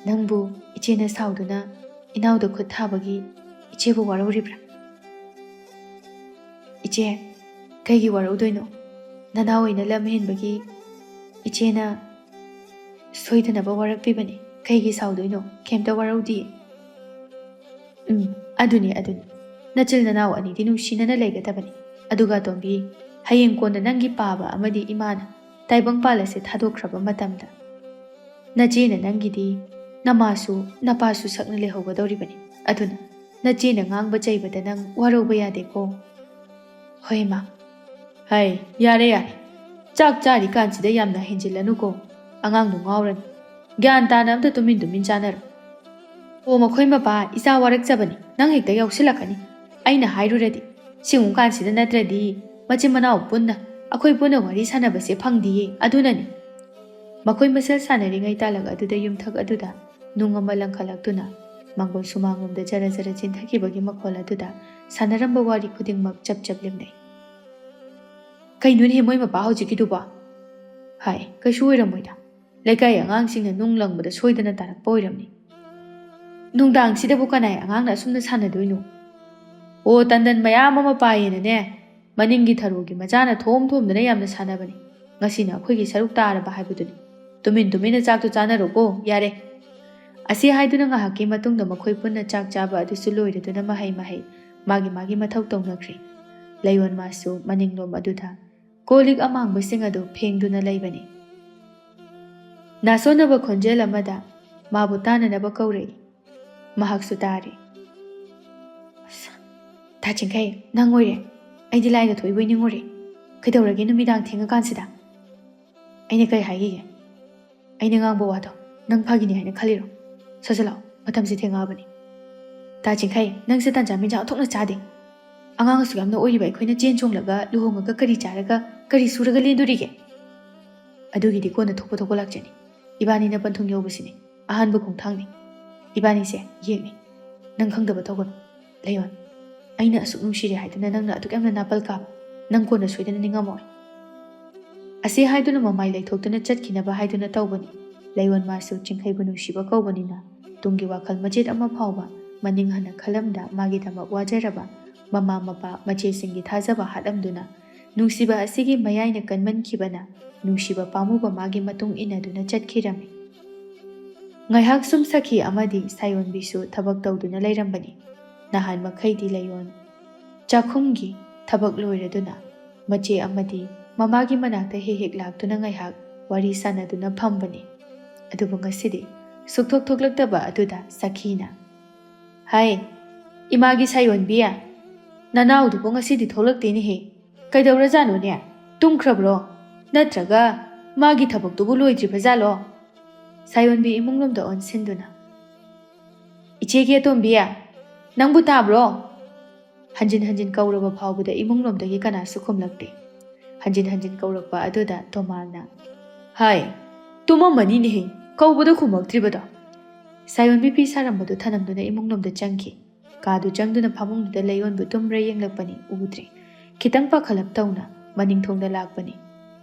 Nangbu ichena sauduna inauda khut thabagi ichebu warauribra. Iche, kaigi waraudoino, nanaoina lam henbagi ichena soidanaba warakpibani, kaigi saudoino, kemta waraudi. Aduni. Nachil nanao ani dinu shinana laigatabani. Aduga tombi, hayeng kona nangi paba amadi imana, taibang palase thadokraba matamda. Nachena nangidi, Namasu, napasu sakna lehogadoribani. Aduna, nachena ngangba chaibada nang warauba yadeko. Hoi ma. Hai, yare. Chak chari kansida yamna henjilanuko. Angang nu ngawran. Gyan tana amta tumin chanaro. O makhoi mapa isa warak chabani. Nang hekta yausilakani. Aina hairuradi. Singung kansida natradi. Machimanaw punna. Akhoi punna wari sanabase phangdiye. Adunani. Makhoi masal sanaringai talag aduda yumthak aduda. Nungama langkalaktuna. Manggol sumangumda jara jara chinthakibagi makhol aduda. Sanaramba wari khudingmak chap limnai. Kainun he moi mapa haujikiduba. Hai, kaishu oiramoida. Laikai angangsingna nung langbada soidana tarakpa oiramni. Nungdang sidabu kanai angangna asumna sanadoino. O tandan mayam ama paiyena ne. Maningi tharugi majana thomdana yamna sanabani. Ngasina akhoi saruk taraba haibuduni. Tumina chak tu chanaroko yare. Asi haiduna ngahaki matungda makhoi punna chak chaba adusu loiraduna mahai magi mathau tawnakhri. Layon masu maninglom aduda kolik amangbasing adu phengduna laibani. Nasonaba khonjel amada mabu tananaba kaurei. Mahaksu tari. Tachingkai nangoire. Aidi laiga thoiboi ningore. Kaidawrage numidang thengakansida. Aina kai haigige. Aina ngangba wado nang phagini haina khaliro. Sasalao matamsi thengabani. Tachingkai nang se tanja minja thokna chade. Angang su yamna oiriba aikoina chen chonglaga luhongaga kari charaga kari suraga lendurige. Adugidi kona thokpa lakjani. Ibani na panthung yobasini. Ahanba khongthangni. Ibani se yekni. Nang khangdaba tawgon. Layon. Aina asuk nungshiri haidana nangna aduk yamna napal kaba. Nang kona soidana ningamoy. Asi haiduna mamai laithokduna chatkinaba haiduna tawbani. Layon masu chingkhaibu nungsiba kaubanina. Tungi wakhal majet ama phawba. Maning hana khalamda magi dama wajaraba. Mama mapa mache singi thazaba halamduna. Nungsiba asigi mayaina kanman kibana. Nungsiba pamuba magi matung inaduna chatkirami. Ngaihak sum sakhi amadi sayon bisu thabak tawduna lairambani. Nahan makhaidi layon. Chakhumgi thabak loiraduna. Mache amadi mamagi manakta hek laktuna ngaihak wari sanaduna phambani. Adubu ngasidi sukthok thoklaktaba aduda sakhina. Hai, imagi sayon biya. Nanaudubu ngasidi thoklakteni he. Kaidawrajano ne? Tumkhrabro? Natraga magi thabaktubu loidribajalo. Sayonbi imunglomda onsinduna. Ichegi atombiya. Nangbu tabro? Hanjin kauraba phawbuda imunglomdagi kanasu khumlakte. Hanjin kaurakpa aduda tomalna. Hai, ꯇꯨꯝꯃꯝꯃꯅꯤꯅꯦꯍꯦ ꯀꯧꯕꯗ ꯈꯨꯝꯃꯛꯇ꯭ꯔꯤꯕꯗꯣ ꯁꯥꯌꯣꯟꯕꯤ ꯐꯤ ꯁꯥꯔꯝꯕꯗꯨ ꯊꯅꯝꯗꯨꯅ ꯏꯃꯨꯡꯂꯣꯝꯗ ꯆꯪꯈꯤ ꯀꯥꯗꯨ ꯆꯪꯗꯨꯅ ꯐꯃꯨꯡꯗꯨꯗ ꯂꯩꯌꯣꯟꯕꯨ ꯇꯨꯝꯕ꯭ꯔꯥ ꯌꯦꯡꯂꯛꯄꯅꯤ ꯎꯗ꯭ꯔꯦ ꯈꯤꯇꯪ ꯄꯥꯈꯠꯂꯞ ꯇꯧꯅ ꯃꯅꯤꯡꯊꯣꯡꯗ ꯂꯥꯛꯄꯅꯤ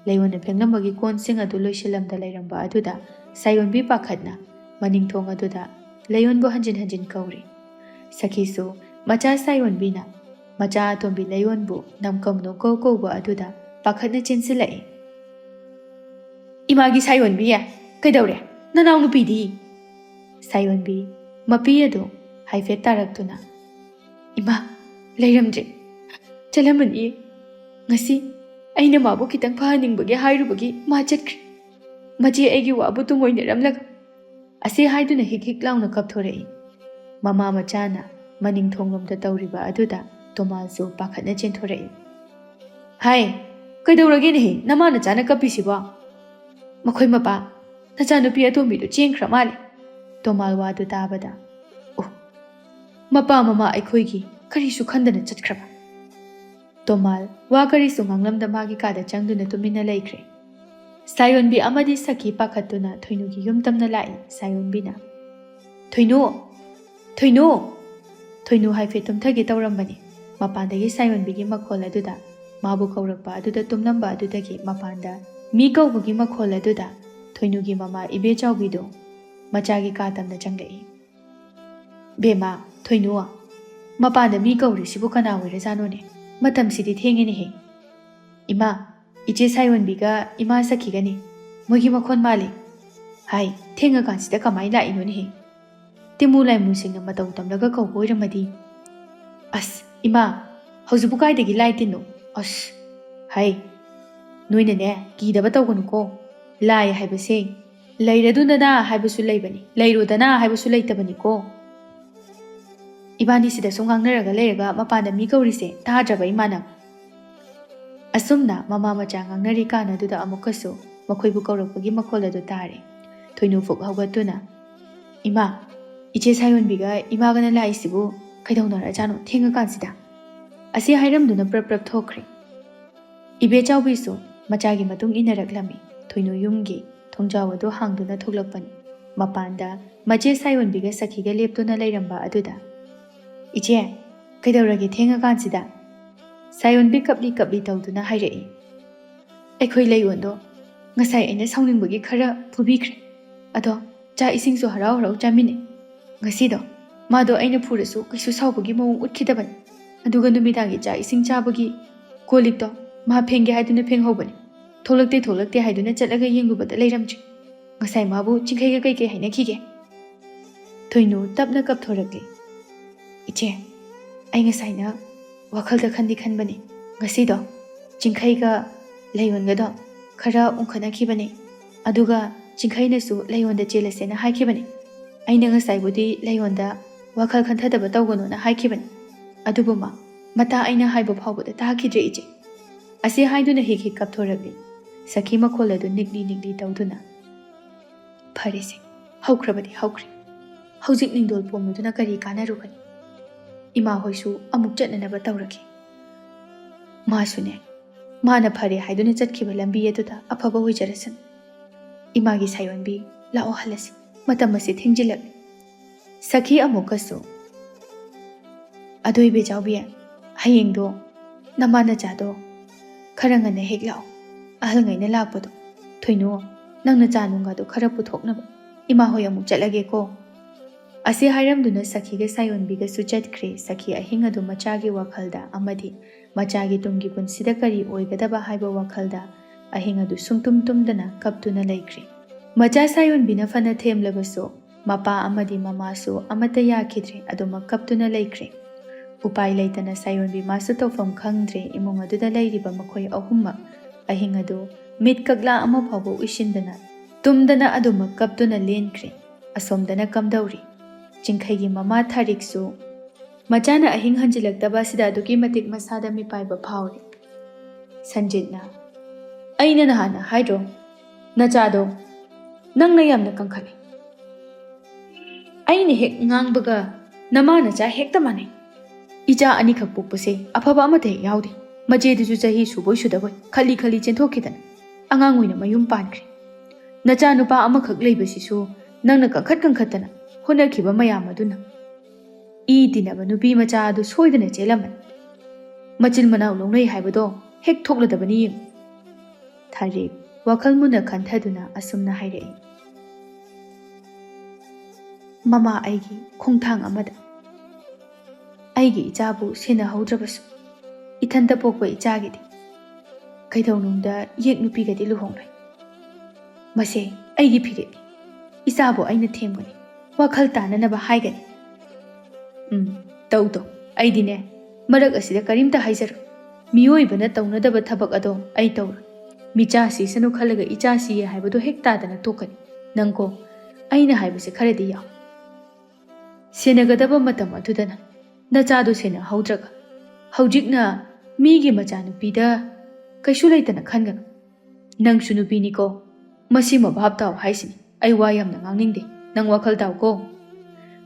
ꯂꯩꯌꯣꯟꯅ ꯐꯦꯡꯂꯝꯕꯒꯤ ꯀꯣꯟꯁꯤꯡ ꯑꯗꯨ ꯂꯣꯏꯁꯤꯜꯂꯝꯗ ꯂꯩꯔꯝꯕ ꯑꯗꯨꯗ ꯁꯥꯌꯣꯟꯕꯤ ꯄꯥꯈꯠꯅ ꯃꯅꯤꯡꯊꯣꯡ ꯑꯗꯨꯗ ꯂꯩꯌꯣꯟꯕꯨ ꯍꯟꯖꯤꯟ ꯍꯟꯖꯤन कौरी सखीसु मचा सायोनबीना मचा अतोंबी लयोनबु नमकमनो कौ कौबा अदुदा पाखतना चेंसिलाई इमागी सायोनबी या कैदौरे ननाव नुपीदी सायोनबी मपी अदो हाइफेट तारक्तुना इमा लेरमजे चलमनी ngasi aina mabu kitang phaningbagi hairubugi ma chatkhre maje aigi wabu tungoine ramlag ase haiduna hik hik launa kapthorei mama machana maning thonglomda tawriba aduda tomalsu pakhatna chenthorei hai kaidorage ne nama na chana kapisiba makhoi mapa nacha nupi atombi du chengkhra male tomal wadu tabada oh mapa mama aikhoi gi karisu khandana chatkhra tomal wa karisu nganglamda magi kada changduna tumina laikhre सायोनबी अमदी सखी पाखतुना थोइनुगी युमतमना लाई सायोनबीना थोइनु थोइनु थोइनु हाइफे तुमथगे तौरंबनी मपानदगी सायोनबीगी मखोल अदुदा माबु कौरकपा अदुदा तुमलंबा अदुदगी मपानदा मी कौबगी मखोल अदुदा थोइनुगी ममा इबे चाउबीदो मचागी कातमना चंगई बेमा थोइनु मपानदा मी कौरिसिबु कना ओइरजानोने मतमसिदि थेंगेने हे इमा इचे सायोनबीगा इमा सखीगनी मोगी मखोन माले हाय थेंगा कांसिदा कमाई लाइनोने हे तिमु लाइमुसिंग मतौ तमलगा कौबोइरमदी अस इमा हौजुबु काइदगी लाइतिनो अस हाय नोइनने कीदबा तौगनुको लाय हाइबसे लैरदुनना हाइबसु लैबनी लैरोदना हाइबसु लैतबनिको इबानी सिदा सोंगांगनरगा लेरगा मपानदा मी कौरिसे ताद्रबा इमाना असुमना ममा मचा ngangnari kana duda amukasu makhoi कौरकपगी मखोल अदु तारे थोइनु फुक हौगतुना इमा इचे सायोनबीगा इमागना लाइसिबु कैदौनरा जानो थेंगा कांसिदा असे हाइरमदुना प्रप्रप थोखरे इबे चाउबीसु मचागी मतुंग इनरक्लमी थोइनु युमगी थोंजावदो हांगदुना थोलकपनी मपानदा मचे सायोनबीगा सखीगा लेपतुना लैरंबा अदुदा इचे कैदौरगे थेंगा कांसिदा सायोनबी कपली कपली तौदुना हाइरई एखोइ लैयोंदो ngасai aina sauningbugi khara phubikre ado cha isingsu harau harau chamine ngasi do mado aina phurasu kaisu saubugi mawung utkidaban aduga numidangi cha ising chabagi kolik do ma phenge haiduna phenghobani tholakte haiduna chalaga yenglubada leiramchi ngasai mabu chingkhai ga kai haina khige thoinu tapna kap thorakli iche ai ngasai na wakhal da khandi khanbani ngasi do chingkhai ga leiyon ga do खरा उंखनाखिबने अदुगा चिंखैनसु लैयोंदा चेलसेना हाइखिबने आइना ngसाइबुदि लैयोंदा वाखल खन्थदब तौगनोना हाइखिबने अदुबुमा मता आइना हाइबो फावबदा ताखिद्रे इजे असे हाइदुना हेक हेक कपथोरगलि सखी मखोल अदु निगली निगली तौदुना फरेसे हौख्रबदि हौख्रे हौजिक निंदोल पोमनुदुना करी कानारुगनि इमा होइसु अमुक चटननब तौरखि मासुने माना फरे हाइदुना चटखिबा लंबी अदुदा अफबा होइजरसन इमागी सायोनबी लाओ हलसी मतम असे थेंजिलक सखी अमुकसु अदुइबे जाउबी हयेंदो नमाना जादो खरंगने हेक लाओ अहलंगैना लापदो थोइनो नंगना चानुंगादो खरा पुथोकनब इमा होय अमुक चलगे को असे हाइरमदुना सखीगे सायोनबीगा सुचतख्रे सखी अहिंग अदु मचागी वखलदा अमदि मचागी तुमगी पुनसिदा करी ओइगदबा हाइबा वखलदा अहिंग अदु सुंगतुम तुमदना कपतुना लैख्रे मचा सायोनबीना फना थेमलबसो मपा अमदि ममासु अमता याखिद्रे अदुमा कपतुना लैख्रे उपाय लैतना सायोनबी मासु तौफम खंगद्रे इमुंग अदुदा लैरिबा मखोय अहुम्मा अहिंग अदु मिट कगला अमा फावबो उइसिनदना तुमदना अदुमा कपतुना लेनख्रे असोमदना कमदौरी चिंखैगी ममा थारिकसु मचाना अहिंग हंजिलक्तबा सिदा दुकी मतिक मसादा मी पाइबा फावरी संजितना अइना नहाना हाइड्रो नचादो नंगना यामना कंखले अइने हेक ngangbगा नमा नचा हेक्ता माने इचा अनि खक पोकपसे अफबा अमते याउदे मजेदुजु चही सुबोय सुदबोय खली खली चेंथोखिदन अंगांग ओइना मयुम पानख्रे Nacha nupa amakak leibasisu nangna kangkhattana honakhiba mayam aduna I tinaba nupi macha adu soidana chelaman machil manaw longnai haibado hek thokladabani yeng Tharik wakhal muna khanthaduna asumna hairai Mama aigi khongthang amada aigi ichabu sena haudrabasu ithanda pokpa ichagidi kaidhaunungda yek nupi gadi luhonglai mase aigi phire isabu aina themgani wakhal tananaba haigani tau aidine marak asida karimta haijar miyoibana taunadaba thabak ado ai tawr michasi sanu khalaga ichasi haibado hek tadana tokani nangko aina haibase kharedi yaw senagadaba matam adudana nachado sena haudraga haujikna migi machanupida kaisu leitana khangano nangsu nupini ko masima bhab taw haisini ai wa yamna ngangningde nang wakhal taw ko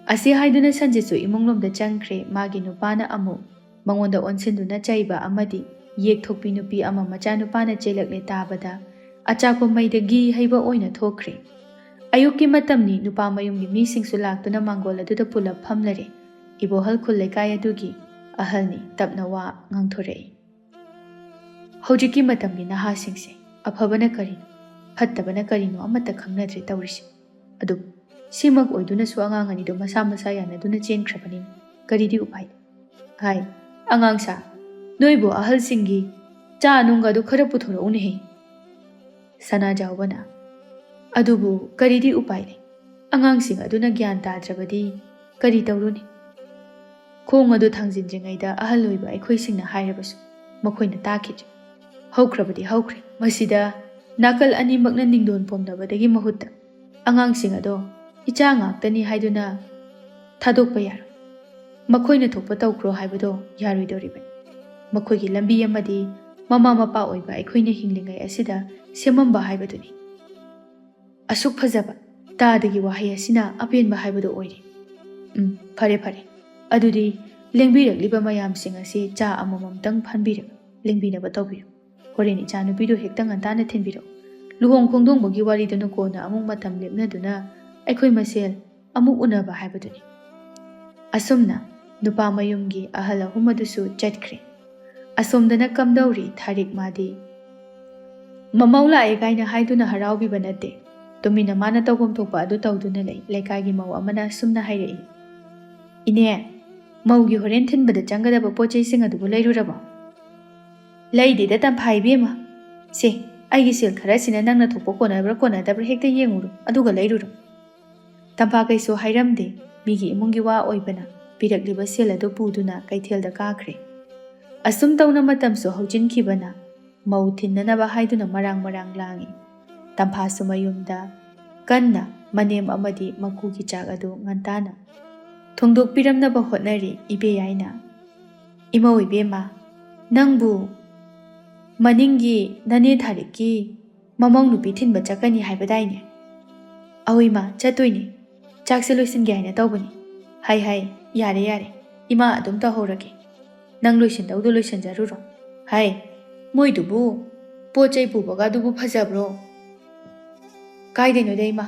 Asi haiduna sanjisu imunglomda changkhre magi nupana amu mangonda onsinduna chaiba amadi yek thokpi nupi ama macha nupana chelakle tabada achakpa maidagi haiba oina thokkhre ayukki matamni nupa mayumgi misingsu laktuna mangol aduda pulap phamlare ibohal khul lekai adugi ahalni tapna wa ngangthorei hojiki matamgi naha singse afabana kari phattabana karino amata khangnadre tawrisi adu Simak oiduna su angangani do masa yana duna chen khrabani karidi upai hai angang sa noibo ahal singi cha nunga do khara puthoro une he sana jawbana adubu karidi upai le angang sing aduna gyan ta drabadi kari tawruni khong adu thangjinjingai da ahal loiba aikhoi singna hairabasu makhoina takhij haukrabadi haukre masida nakal ani makna ningdon pomdabadagi mahutta angang sing ado Icha ngaktani haiduna thadokpa yaro makhoina thokpa tawkro haibado yaroi doribani makhoigi lambi amadi mama mapa oiba aikhoina hinglingai asida semamba haibaduni asuk phajaba tadagi wahai asina apenba haibado oiri phare adudi lengbirakliba mayam sing asi cha amamam tang phanbira lengbinaba tawbiru horen icha nupidu hektang antana thinbiro luhong khongdong bogi wari dunu kona amung matam lepna duna Aikhoi masel amuk unaba haibaduni asumna nupa mayumgi ahala humadusu chatkre asomdana kamdauri tharik madi mamaula egaina haiduna haraubi banate tumina mana tawgom thokpa adu tawduna lei lekai mau amana sumna hairei ine maugi horen thinbada changadaba pochei sing adu leiruraba leidi da tam phaibema se aigi sel khara sina nangna thokpa kona dabra hekta yenguru aduga leiruru Tampa kaiso hairamde migi imungi wa oibana pirakliba sel adu puduna kaithelda kakhre asum tawna matamso hojinkhibana mau thinnanaba haiduna marang langi tampa sumayumda kanna manem amadi makugi chak adu ngantana thongdok piramnaba hotnari ibe yaina imau ibema nangbu maningi nane thariki mamang nupi thinba chakani haibadaine awima chatoini Chakse loisin gaya na tawbani hai yare ima adum tahorage nang loisin dawdo loisin jaruro hai moi dubu pochai pubaga dubu phajabro kaideno deima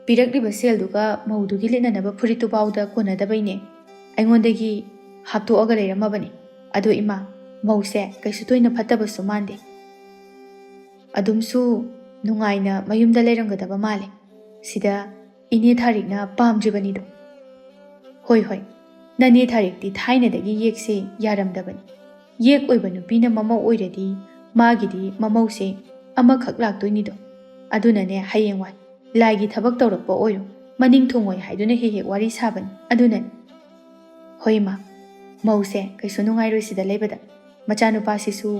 pirakliba sel duga maudugi lenanaba furitu bauda kona dabaine aingondagi hapto aga leiramabani ado ima mause kaisu toina phattaba sumande adumsu nungaina mayumda leiramgadaba male sida Ine tharik na pamjibani do hoi nane tharik ti thaina dagi yekse yaramdabani yek oibanu pina mama oiradi magidi mamause ama khak laktoini do aduna ne hayengwai laigi thabak tawrakpa oiro maning thongoi haiduna he wari sabani aduna hoima mause kaisu nungairoi sida leibada machanupa sisu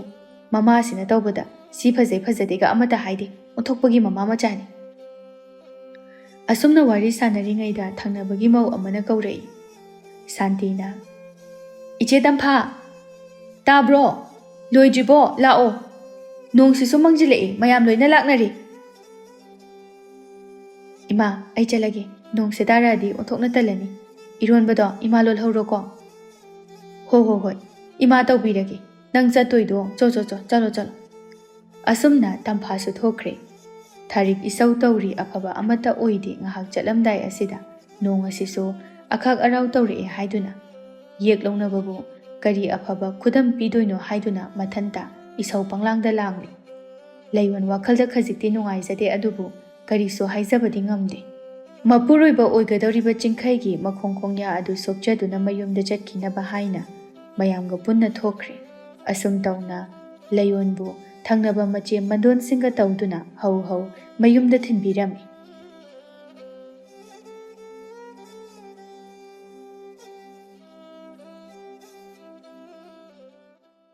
mama sina tawbada si phajadega amata haide uthokpagi mama machani Asumna wari sanaringaida thangnabagi mau amana kaurei Santina Iche tampha tabro loijibo lao nong sisu mangjile mayam loina laknari Ima ai chalage nong sedaradi othokna talani iron bado ima lol horo ko hoi ima tawbirage nang chatoido chalo Asumna tampha su thokre ꯊꯥꯔꯤꯛ ꯏꯁꯧ ꯇꯧꯔꯤ ꯑꯐꯕ ꯑꯃꯠꯇ ꯑꯣꯏꯗꯦ ꯉꯥꯏꯍꯥꯛ ꯆꯠꯂꯝꯗꯥꯏ ꯑꯁꯤꯗ ꯅꯣꯡ ꯑꯁꯤꯁꯨ ꯑꯈꯥꯛ ꯑꯔꯥꯎ ꯇꯧꯔꯛꯑꯦ ꯍꯥꯏꯗꯨꯅ ꯌꯦꯛꯂꯧꯅꯕꯕꯨ ꯀꯔꯤ ꯑꯐꯕ ꯈꯨꯗꯝ ꯄꯤꯗꯣꯏꯅꯣ ꯍꯥꯏꯗꯨꯅ ꯃꯊꯟꯇ ꯏꯁꯧ ꯄꯪꯂꯥꯡꯗ ꯂꯥꯡꯂꯤ꯫ ꯂꯩꯌꯣꯟ ꯋꯥꯈꯜꯗ ꯈꯖꯤꯛꯇꯤ ꯅꯨꯡꯉꯥꯏꯖꯗꯦ ꯑꯗꯨꯕꯨ ꯀꯔꯤꯁꯨ ꯍꯥꯏꯖꯕꯗꯤ ꯉꯝꯗꯦ꯫ ꯃꯄꯨꯔꯣꯏꯕ ꯑꯣꯏꯒꯗꯧꯔꯤꯕ ꯆꯤꯡꯈꯩꯒꯤ ꯃꯈꯣꯡ ꯈꯣꯡꯌꯥ ꯑꯗꯨ ꯁꯣꯛꯆꯗꯨꯅ ꯃꯌꯨꯝꯗ ꯆꯠꯈꯤꯅꯕ ꯍꯥꯏꯅ ꯃꯌꯥꯝꯒ ꯄꯨꯟꯅ ꯊꯣꯛꯈ꯭ꯔꯦ꯫ ꯑꯁꯨꯝ ꯇꯧꯅ ꯂꯩꯌꯣꯟꯕꯨ ꯊꯪꯅꯕ ꯃꯆꯦ ꯃꯟꯗꯣꯟꯁꯤꯡꯒ ꯇꯧꯗꯨꯅ ꯍꯧ ꯃꯌꯨꯝꯗ ꯊꯤꯟꯕꯤꯔꯝꯃꯤ꯫